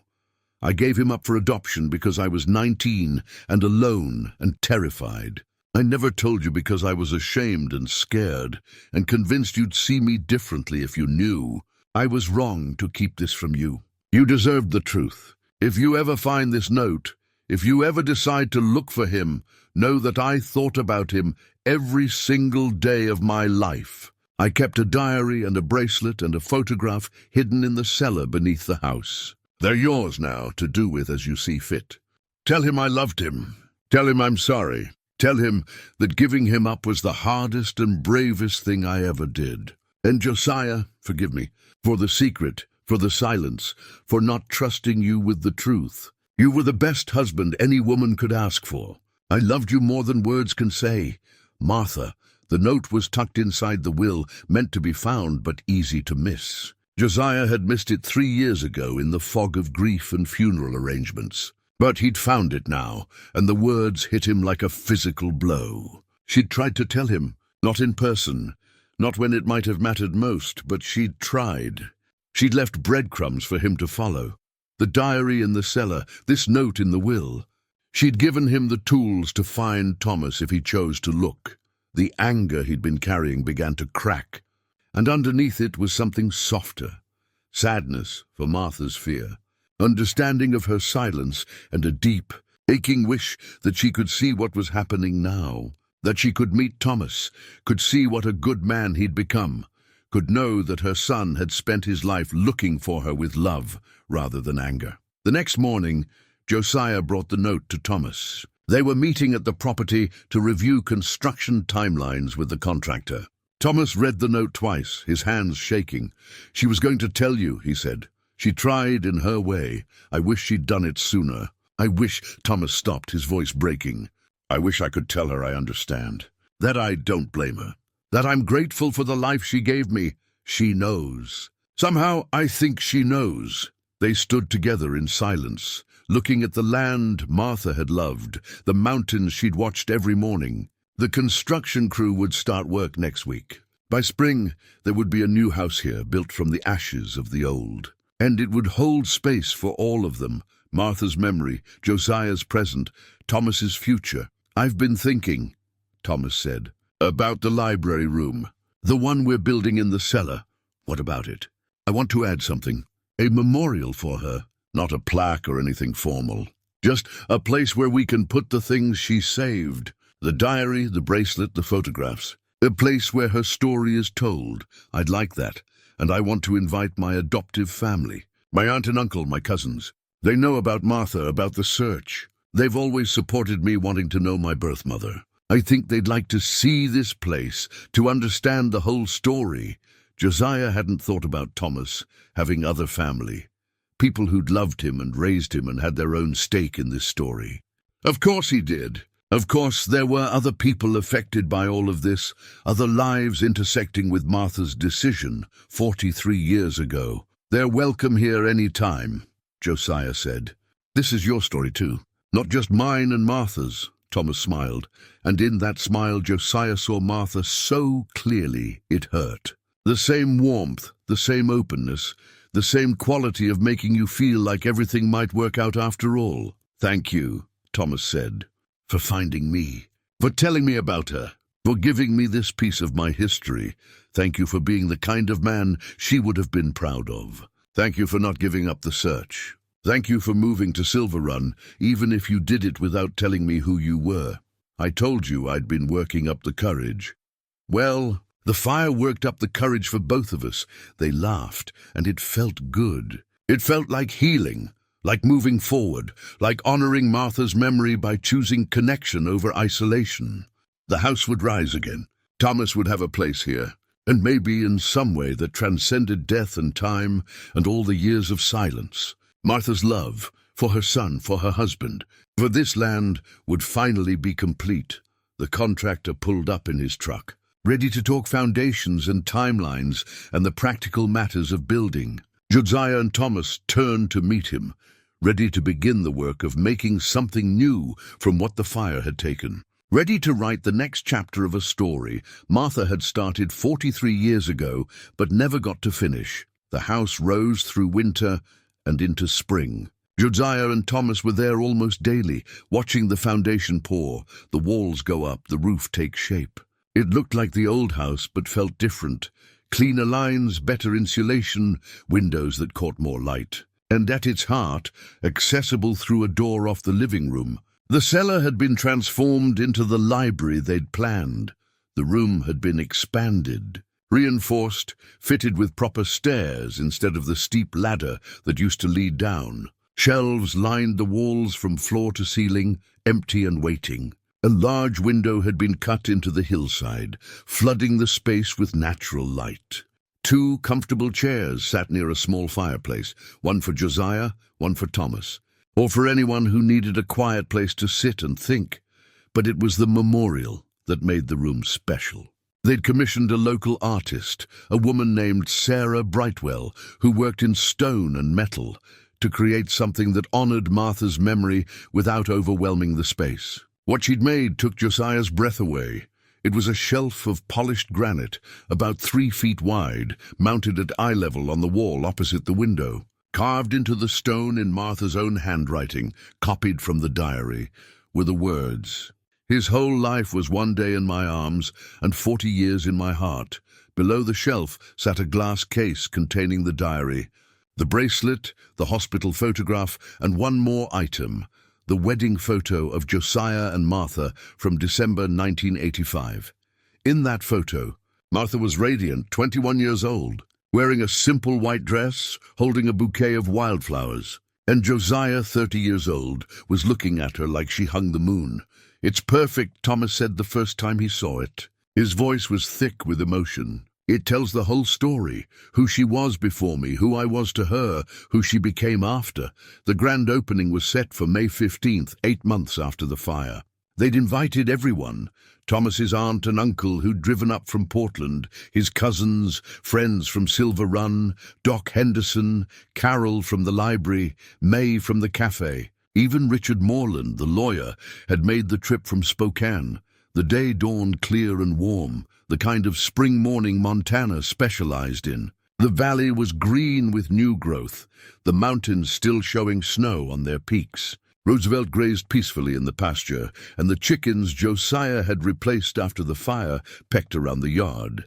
S1: I gave him up for adoption because I was 19 and alone and terrified. I never told you because I was ashamed and scared and convinced you'd see me differently if you knew. I was wrong to keep this from you. You deserved the truth. If you ever find this note, if you ever decide to look for him, know that I thought about him every single day of my life. I kept a diary and a bracelet and a photograph hidden in the cellar beneath the house. They're yours now to do with as you see fit. Tell him I loved him. Tell him I'm sorry. Tell him that giving him up was the hardest and bravest thing I ever did. And Josiah, forgive me, for the secret, for the silence, for not trusting you with the truth. You were the best husband any woman could ask for. I loved you more than words can say. Martha, the note was tucked inside the will, meant to be found but easy to miss. Josiah had missed it 3 years ago in the fog of grief and funeral arrangements. But he'd found it now, and the words hit him like a physical blow. She'd tried to tell him, not in person, not when it might have mattered most, but she'd tried. She'd left breadcrumbs for him to follow. The diary in the cellar, this note in the will. She'd given him the tools to find Thomas if he chose to look. The anger he'd been carrying began to crack. and underneath it was something softer. Sadness for Martha's fear, understanding of her silence, and a deep, aching wish that she could see what was happening now, that she could meet Thomas, could see what a good man he'd become, could know that her son had spent his life looking for her with love rather than anger. The next morning, Josiah brought the note to Thomas. They were meeting at the property to review construction timelines with the contractor. Thomas read the note twice, his hands shaking. "She was going to tell you," he said. "She tried in her way. I wish she'd done it sooner. I wish—" Thomas stopped, his voice breaking. "I wish I could tell her I understand. That I don't blame her. That I'm grateful for the life she gave me. She knows. Somehow I think she knows." They stood together in silence, looking at the land Martha had loved, the mountains she'd watched every morning. The construction crew would start work next week. By spring, there would be a new house here, built from the ashes of the old. And it would hold space for all of them, Martha's memory, Josiah's present, Thomas's future. "I've been thinking," Thomas said, "about the library room, the one we're building in the cellar." "What about it?" "I want to add something. A memorial for her, not a plaque or anything formal. Just a place where we can put the things she saved. The diary, the bracelet, the photographs. A place where her story is told. I'd like that. And I want to invite my adoptive family. My aunt and uncle, my cousins. They know about Martha, about the search. They've always supported me wanting to know my birth mother. I think they'd like to see this place, to understand the whole story." Josiah hadn't thought about Thomas having other family. People who'd loved him and raised him and had their own stake in this story. Of course he did. Of course there were other people affected by all of this, other lives intersecting with Martha's decision 43 years ago. "They're welcome here any time," Josiah said. "This is your story too, not just mine and Martha's." Thomas smiled, and in that smile Josiah saw Martha so clearly it hurt. The same warmth, the same openness, the same quality of making you feel like everything might work out after all. "Thank you," Thomas said, "for finding me, for telling me about her, for giving me this piece of my history. Thank you for being the kind of man she would have been proud of. Thank you for not giving up the search. Thank you for moving to Silver Run, even if you did it without telling me who you were. I told you I'd been working up the courage." Well, the fire worked up the courage for both of us. They laughed, and it felt good. It felt like healing, like moving forward, like honoring Martha's memory by choosing connection over isolation. The house would rise again. Thomas would have a place here, and maybe in some way that transcended death and time and all the years of silence. Martha's love, for her son, for her husband, for this land, would finally be complete. The contractor pulled up in his truck, ready to talk foundations and timelines and the practical matters of building. Josiah and Thomas turned to meet him, ready to begin the work of making something new from what the fire had taken. Ready to write the next chapter of a story Martha had started 43 years ago, but never got to finish. The house rose through winter and into spring. Josiah and Thomas were there almost daily, watching the foundation pour, the walls go up, the roof take shape. It looked like the old house, but felt different. Cleaner lines, better insulation, windows that caught more light. And at its heart, accessible through a door off the living room. The cellar had been transformed into the library they'd planned. The room had been expanded, reinforced, fitted with proper stairs instead of the steep ladder that used to lead down. Shelves lined the walls from floor to ceiling, empty and waiting. A large window had been cut into the hillside, flooding the space with natural light. 2 comfortable chairs sat near a small fireplace, one for Josiah, one for Thomas, or for anyone who needed a quiet place to sit and think. But it was the memorial that made the room special. They'd commissioned a local artist, a woman named Sarah Brightwell, who worked in stone and metal, to create something that honored Martha's memory without overwhelming the space. What she'd made took Josiah's breath away. It was a shelf of polished granite, about 3 feet wide, mounted at eye level on the wall opposite the window. Carved into the stone in Martha's own handwriting, copied from the diary, were the words, "His whole life was 1 day in my arms and 40 years in my heart. Below the shelf sat a glass case containing the diary, the bracelet, the hospital photograph, and one more item, the wedding photo of Josiah and Martha from December 1985. In that photo, Martha was radiant, 21 years old, wearing a simple white dress, holding a bouquet of wildflowers. And Josiah, 30 years old, was looking at her like she hung the moon. "It's perfect," Thomas said the first time he saw it. His voice was thick with emotion. "It tells the whole story, who she was before me, who I was to her, who she became after." The grand opening was set for May 15th, 8 months after the fire. They'd invited everyone, Thomas's aunt and uncle who'd driven up from Portland, his cousins, friends from Silver Run, Doc Henderson, Carol from the library, May from the cafe. Even Richard Morland, the lawyer, had made the trip from Spokane. The day dawned clear and warm, the kind of spring morning Montana specialized in. The valley was green with new growth, the mountains still showing snow on their peaks. Roosevelt grazed peacefully in the pasture, and the chickens Josiah had replaced after the fire pecked around the yard.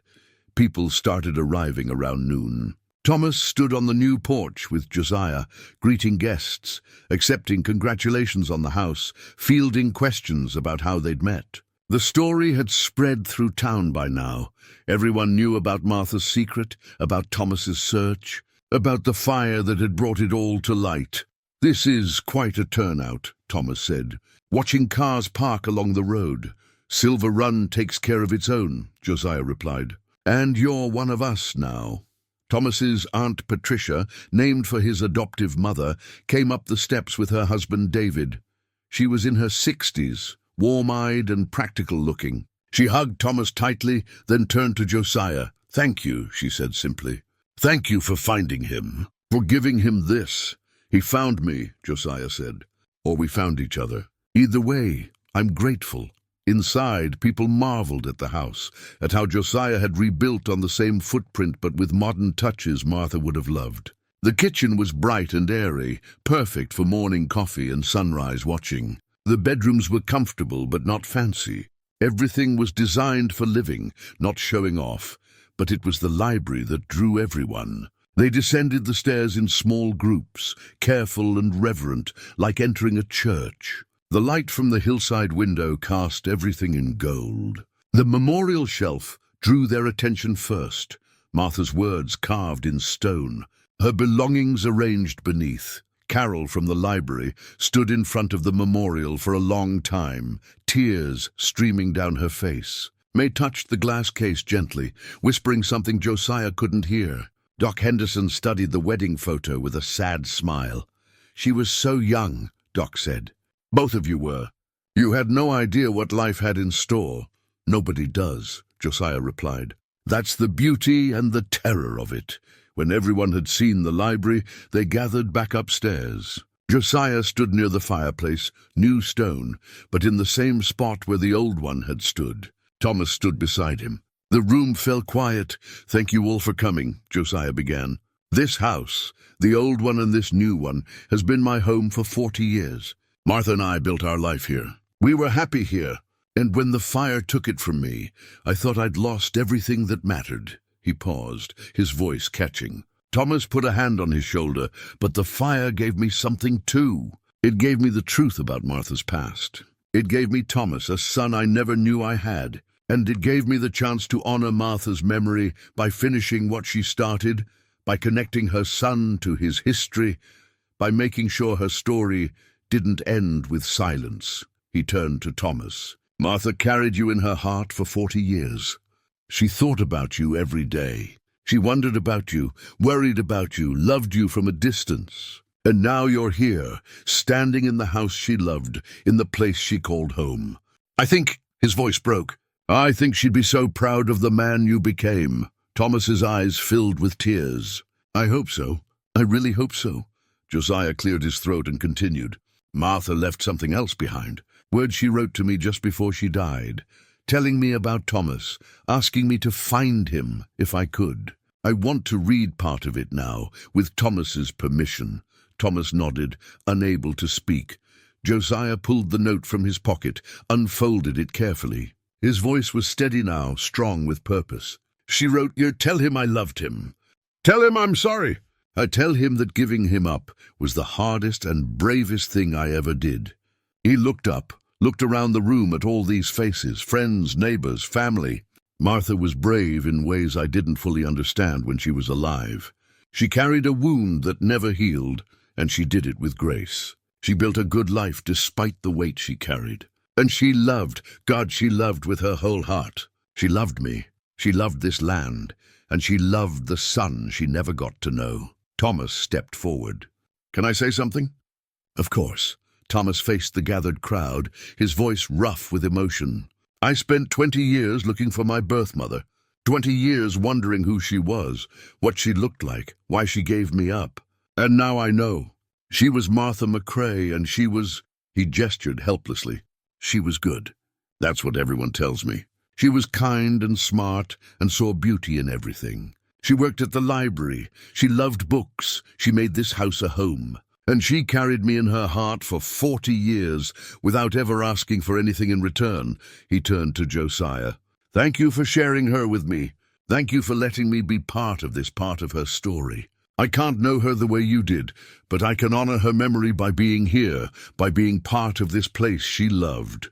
S1: People started arriving around noon. Thomas stood on the new porch with Josiah, greeting guests, accepting congratulations on the house, fielding questions about how they'd met. The story had spread through town by now. Everyone knew about Martha's secret, about Thomas's search, about the fire that had brought it all to light. "This is quite a turnout," Thomas said, watching cars park along the road. "Silver Run takes care of its own," Josiah replied. "And you're one of us now." Thomas's Aunt Patricia, named for his adoptive mother, came up the steps with her husband David. She was in her 60s, warm-eyed and practical-looking. She hugged Thomas tightly, then turned to Josiah. "Thank you," she said simply. "Thank you for finding him, for giving him this." "He found me," Josiah said. "Or we found each other. Either way, I'm grateful." Inside, people marveled at the house, at how Josiah had rebuilt on the same footprint but with modern touches Martha would have loved. The kitchen was bright and airy, perfect for morning coffee and sunrise watching. The bedrooms were comfortable but not fancy. Everything was designed for living, not showing off, but it was the library that drew everyone. They descended the stairs in small groups, careful and reverent, like entering a church. The light from the hillside window cast everything in gold. The memorial shelf drew their attention first, Martha's words carved in stone, her belongings arranged beneath. Carol from the library stood in front of the memorial for a long time, tears streaming down her face. May touched the glass case gently, whispering something Josiah couldn't hear. Doc Henderson studied the wedding photo with a sad smile. "She was so young," Doc said. "Both of you were. You had no idea what life had in store." "Nobody does," Josiah replied. "That's the beauty and the terror of it." When everyone had seen the library, they gathered back upstairs. Josiah stood near the fireplace, new stone, but in the same spot where the old one had stood. Thomas stood beside him. The room fell quiet. "Thank you all for coming," Josiah began. "This house, the old one and this new one, has been my home for 40 years. Martha and I built our life here. We were happy here, and when the fire took it from me, I thought I'd lost everything that mattered." He paused, his voice catching. Thomas put a hand on his shoulder. "But the fire gave me something too. It gave me the truth about Martha's past. It gave me Thomas, a son I never knew I had. And it gave me the chance to honor Martha's memory by finishing what she started, by connecting her son to his history, by making sure her story didn't end with silence." He turned to Thomas. "Martha carried you in her heart for 40 years. She thought about you every day. She wondered about you, worried about you, loved you from a distance. And now you're here, standing in the house she loved, in the place she called home. I think," his voice broke, "I think she'd be so proud of the man you became." Thomas's eyes filled with tears. "I hope so. I really hope so." Josiah cleared his throat and continued. "Martha left something else behind. Words she wrote to me just before she died, telling me about Thomas, asking me to find him if I could. I want to read part of it now, with Thomas's permission." Thomas nodded, unable to speak. Josiah pulled the note from his pocket, unfolded it carefully. His voice was steady now, strong with purpose. She wrote, "You tell him I loved him. Tell him I'm sorry. I tell him that giving him up was the hardest and bravest thing I ever did." He looked up, looked around the room at all these faces, friends, neighbors, family. Martha was brave in ways I didn't fully understand when she was alive. She carried a wound that never healed, and she did it with grace. She built a good life despite the weight she carried. And she loved, God, she loved with her whole heart. She loved me, she loved this land, and she loved the son she never got to know. Thomas stepped forward. "Can I say something?" "Of course." Thomas faced the gathered crowd, his voice rough with emotion. "I spent 20 years looking for my birth mother, 20 years wondering who she was, what she looked like, why she gave me up. And now I know. She was Martha McCrae, and she was—" He gestured helplessly. "She was good. That's what everyone tells me. She was kind and smart and saw beauty in everything. She worked at the library. She loved books. She made this house a home. And she carried me in her heart for 40 years without ever asking for anything in return." He turned to Josiah. "Thank you for sharing her with me. Thank you for letting me be part of this part of her story. I can't know her the way you did, but I can honor her memory by being here, by being part of this place she loved."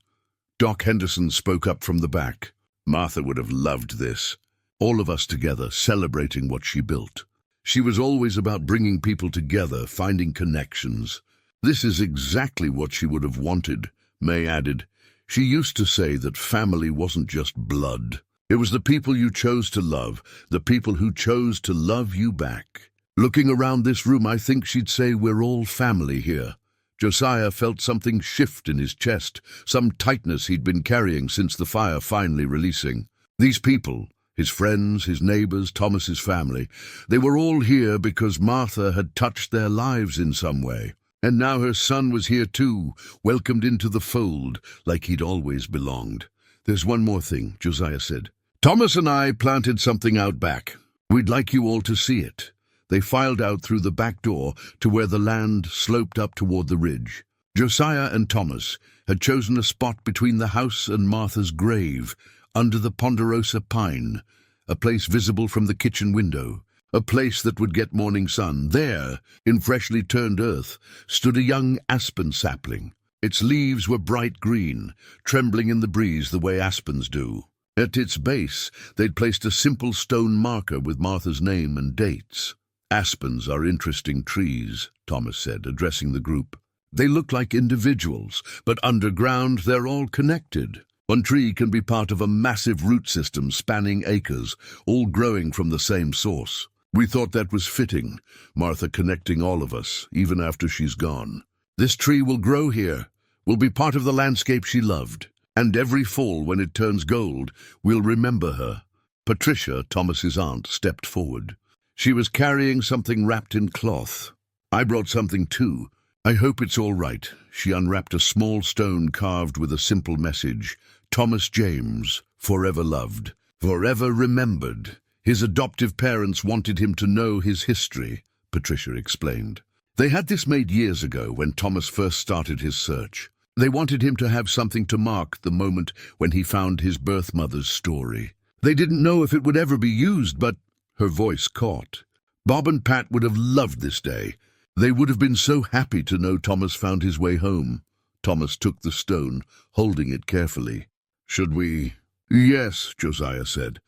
S1: Doc Henderson spoke up from the back. "Martha would have loved this. All of us together, celebrating what she built. She was always about bringing people together, finding connections. This is exactly what she would have wanted," May added. "She used to say that family wasn't just blood. It was the people you chose to love, the people who chose to love you back." Looking around this room, I think she'd say we're all family here. Josiah felt something shift in his chest, some tightness he'd been carrying since the fire finally releasing. These people, his friends, his neighbors, Thomas's family, they were all here because Martha had touched their lives in some way. And now her son was here too, welcomed into the fold like he'd always belonged. "There's one more thing," Josiah said. "Thomas and I planted something out back. We'd like you all to see it." They filed out through the back door to where the land sloped up toward the ridge. Josiah and Thomas had chosen a spot between the house and Martha's grave, under the ponderosa pine, a place visible from the kitchen window, a place that would get morning sun. There, in freshly turned earth, stood a young aspen sapling. Its leaves were bright green, trembling in the breeze the way aspens do. At its base, they'd placed a simple stone marker with Martha's name and dates. "Aspens are interesting trees," Thomas said, addressing the group. "They look like individuals, but underground they're all connected. One tree can be part of a massive root system spanning acres, all growing from the same source. We thought that was fitting, Martha connecting all of us, even after she's gone. This tree will grow here, will be part of the landscape she loved, and every fall when it turns gold, we'll remember her." Patricia, Thomas's aunt, stepped forward. She was carrying something wrapped in cloth. "I brought something too. I hope it's all right." She unwrapped a small stone carved with a simple message. "Thomas James, forever loved, forever remembered. His adoptive parents wanted him to know his history," Patricia explained. "They had this made years ago when Thomas first started his search. They wanted him to have something to mark the moment when he found his birth mother's story. They didn't know if it would ever be used, but—" Her voice caught. "Bob and Pat would have loved this day. They would have been so happy to know Thomas found his way home." Thomas took the stone, holding it carefully. "Should we—" "Yes," Josiah said.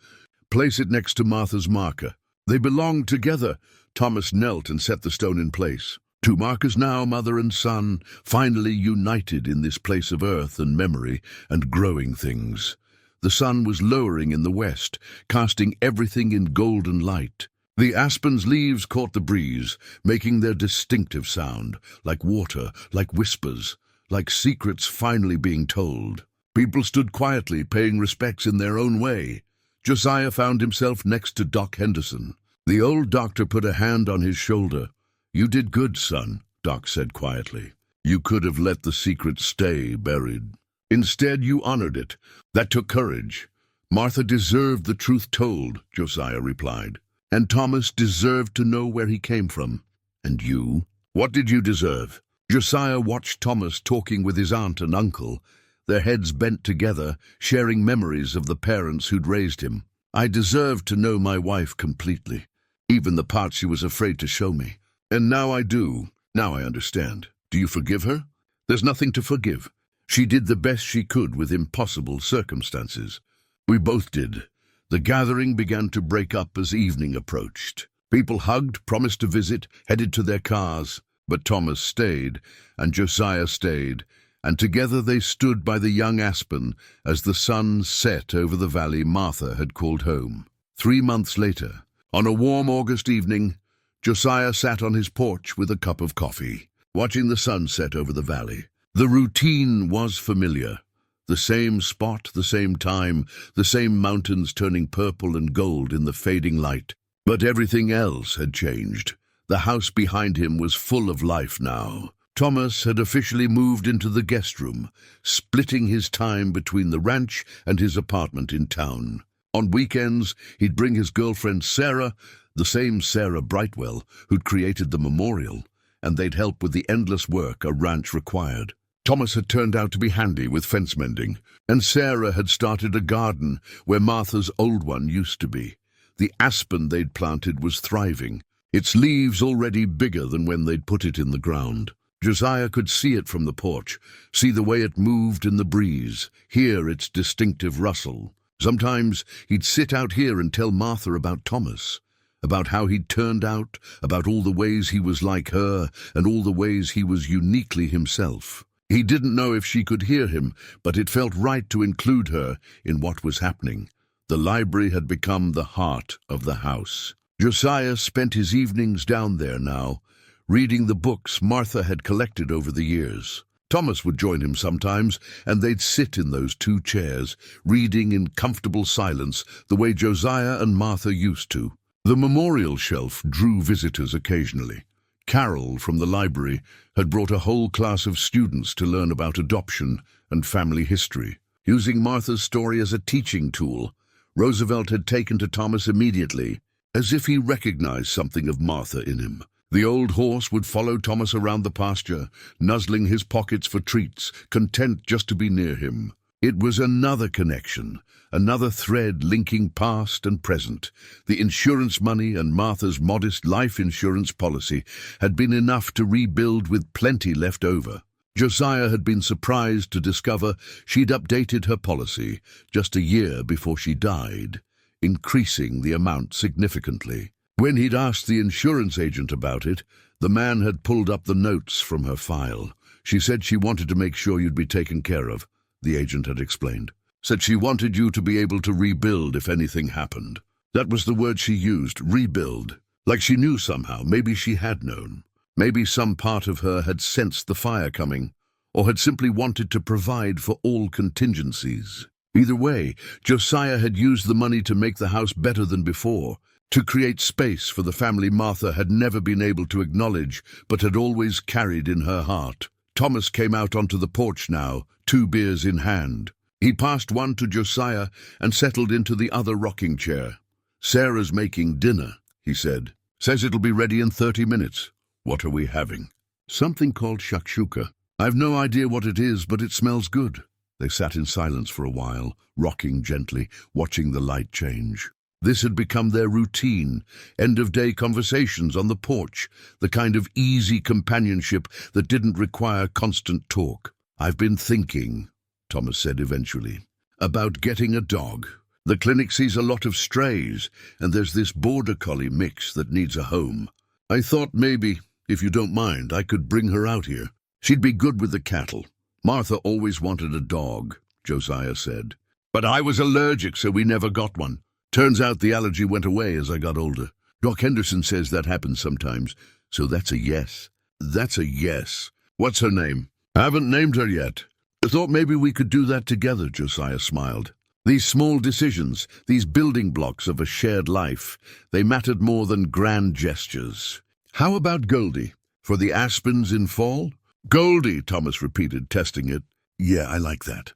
S1: "Place it next to Martha's marker. They belong together." Thomas knelt and set the stone in place. "Two markers now, mother and son, finally united in this place of earth and memory and growing things." The sun was lowering in the west, casting everything in golden light. The aspen's leaves caught the breeze, making their distinctive sound, like water, like whispers, like secrets finally being told. People stood quietly, paying respects in their own way. Josiah found himself next to Doc Henderson. The old doctor put a hand on his shoulder. "You did good, son," Doc said quietly. "You could have let the secret stay buried. Instead, you honored it. That took courage." "Martha deserved the truth told," Josiah replied. "And Thomas deserved to know where he came from." "And you? What did you deserve?" Josiah watched Thomas talking with his aunt and uncle, their heads bent together, sharing memories of the parents who'd raised him. I deserved to know my wife completely, even the parts she was afraid to show me. And now I do. Now I understand. Do you forgive her? There's nothing to forgive. She did the best she could with impossible circumstances. We both did. The gathering began to break up as evening approached. People hugged, promised to visit, headed to their cars. But Thomas stayed, and Josiah stayed, and together they stood by the young aspen as the sun set over the valley Martha had called home. 3 months later, on a warm August evening, Josiah sat on his porch with a cup of coffee, watching the sunset over the valley. The routine was familiar. The same spot, the same time, the same mountains turning purple and gold in the fading light. But everything else had changed. The house behind him was full of life now. Thomas had officially moved into the guest room, splitting his time between the ranch and his apartment in town. On weekends, he'd bring his girlfriend Sarah, the same Sarah Brightwell who'd created the memorial, and they'd help with the endless work a ranch required. Thomas had turned out to be handy with fence mending, and Sarah had started a garden where Martha's old one used to be. The aspen they'd planted was thriving, its leaves already bigger than when they'd put it in the ground. Josiah could see it from the porch, see the way it moved in the breeze, hear its distinctive rustle. Sometimes he'd sit out here and tell Martha about Thomas, about how he'd turned out, about all the ways he was like her, and all the ways he was uniquely himself. He didn't know if she could hear him, but it felt right to include her in what was happening. The library had become the heart of the house. Josiah spent his evenings down there now, reading the books Martha had collected over the years. Thomas would join him sometimes, and they'd sit in those 2 chairs, reading in comfortable silence the way Josiah and Martha used to. The memorial shelf drew visitors occasionally. Carol from the library had brought a whole class of students to learn about adoption and family history. Using Martha's story as a teaching tool, Roosevelt had taken to Thomas immediately, as if he recognized something of Martha in him. The old horse would follow Thomas around the pasture, nuzzling his pockets for treats, content just to be near him. It was another connection, another thread linking past and present. The insurance money and Martha's modest life insurance policy had been enough to rebuild with plenty left over. Josiah had been surprised to discover she'd updated her policy just a year before she died, increasing the amount significantly. When he'd asked the insurance agent about it, the man had pulled up the notes from her file. She said she wanted to make sure you'd be taken care of, the agent had explained. Said she wanted you to be able to rebuild if anything happened. That was the word she used, rebuild. Like she knew somehow, maybe she had known. Maybe some part of her had sensed the fire coming, or had simply wanted to provide for all contingencies. Either way, Josiah had used the money to make the house better than before, to create space for the family Martha had never been able to acknowledge, but had always carried in her heart. Thomas came out onto the porch now, 2 beers in hand. He passed one to Josiah and settled into the other rocking chair. "Sarah's making dinner," he said. "Says it'll be ready in 30 minutes. What are we having?" "Something called shakshuka. I've no idea what it is, but it smells good." They sat in silence for a while, rocking gently, watching the light change. This had become their routine, end-of-day conversations on the porch, the kind of easy companionship that didn't require constant talk. "I've been thinking," Thomas said eventually, "about getting a dog. The clinic sees a lot of strays, and there's this border collie mix that needs a home. I thought maybe, if you don't mind, I could bring her out here. She'd be good with the cattle. Martha always wanted a dog," Josiah said. "But I was allergic, so we never got one. Turns out the allergy went away as I got older. Doc Henderson says that happens sometimes, so that's a yes." "That's a yes. What's her name?" "Haven't named her yet. I thought maybe we could do that together," Josiah smiled. These small decisions, these building blocks of a shared life, they mattered more than grand gestures. "How about Goldie? For the aspens in fall?" "Goldie," Thomas repeated, testing it. "Yeah, I like that."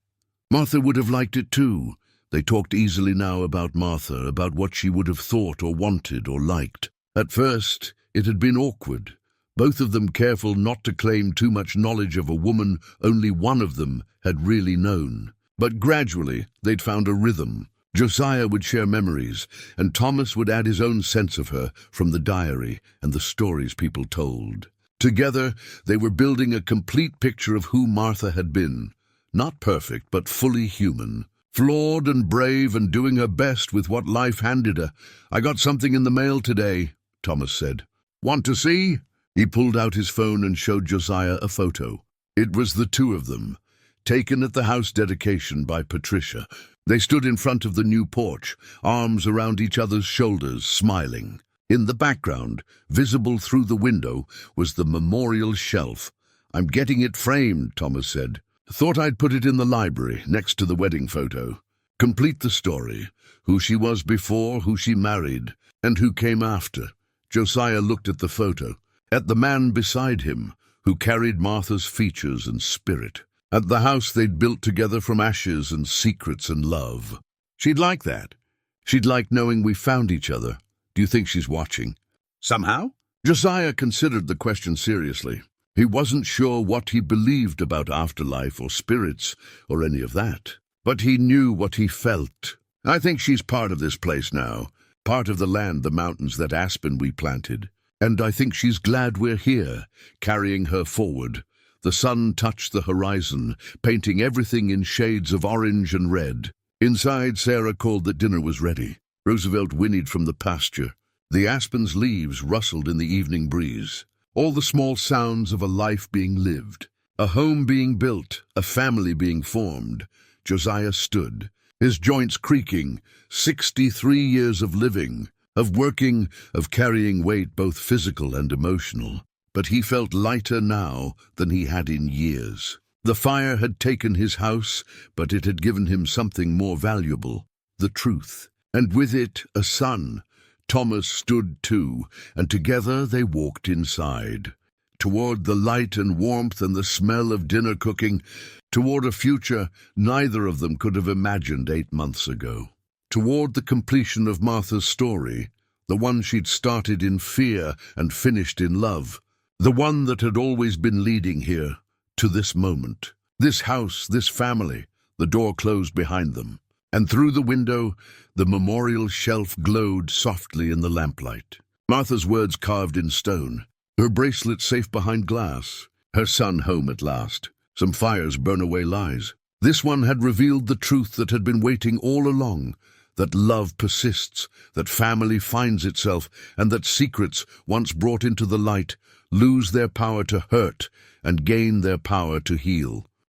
S1: Martha would have liked it too. They talked easily now about Martha, about what she would have thought or wanted or liked. At first, it had been awkward, both of them careful not to claim too much knowledge of a woman only one of them had really known. But gradually, they'd found a rhythm, Josiah would share memories, and Thomas would add his own sense of her from the diary and the stories people told. Together, they were building a complete picture of who Martha had been. Not perfect, but fully human. Flawed and brave and doing her best with what life handed her. "I got something in the mail today," Thomas said. "Want to see?" He pulled out his phone and showed Josiah a photo. It was the two of them, taken at the house dedication by Patricia. They stood in front of the new porch, arms around each other's shoulders, smiling. In the background, visible through the window, was the memorial shelf. "I'm getting it framed," Thomas said. "Thought I'd put it in the library, next to the wedding photo. Complete the story, who she was before, who she married, and who came after." Josiah looked at the photo, at the man beside him, who carried Martha's features and spirit, at the house they'd built together from ashes and secrets and love. "She'd like that. She'd like knowing we found each other. Do you think she's watching?" "Somehow?" Josiah considered the question seriously. He wasn't sure what he believed about afterlife or spirits or any of that. But he knew what he felt. "I think she's part of this place now, part of the land, the mountains, that aspen we planted. And I think she's glad we're here, carrying her forward." The sun touched the horizon, painting everything in shades of orange and red. Inside, Sarah called that dinner was ready. Roosevelt whinnied from the pasture. The aspen's leaves rustled in the evening breeze. All the small sounds of a life being lived, a home being built, a family being formed. Josiah stood, his joints creaking. 63 years of living, of working, of carrying weight, both physical and emotional. But he felt lighter now than he had in years. The fire had taken his house, but it had given him something more valuable, the truth. And with it, a son. Thomas stood too, and together they walked inside. Toward the light and warmth and the smell of dinner cooking, toward a future neither of them could have imagined 8 months ago. Toward the completion of Martha's story, the one she'd started in fear and finished in love, the one that had always been leading here, to this moment. This house, this family, the door closed behind them. And through the window, the memorial shelf glowed softly in the lamplight. Martha's words carved in stone, her bracelet safe behind glass, her son home at last. Some fires burn away lies. This one had revealed the truth that had been waiting all along, that love persists, that family finds itself, and that secrets, once brought into the light, lose their power to hurt and gain their power to heal.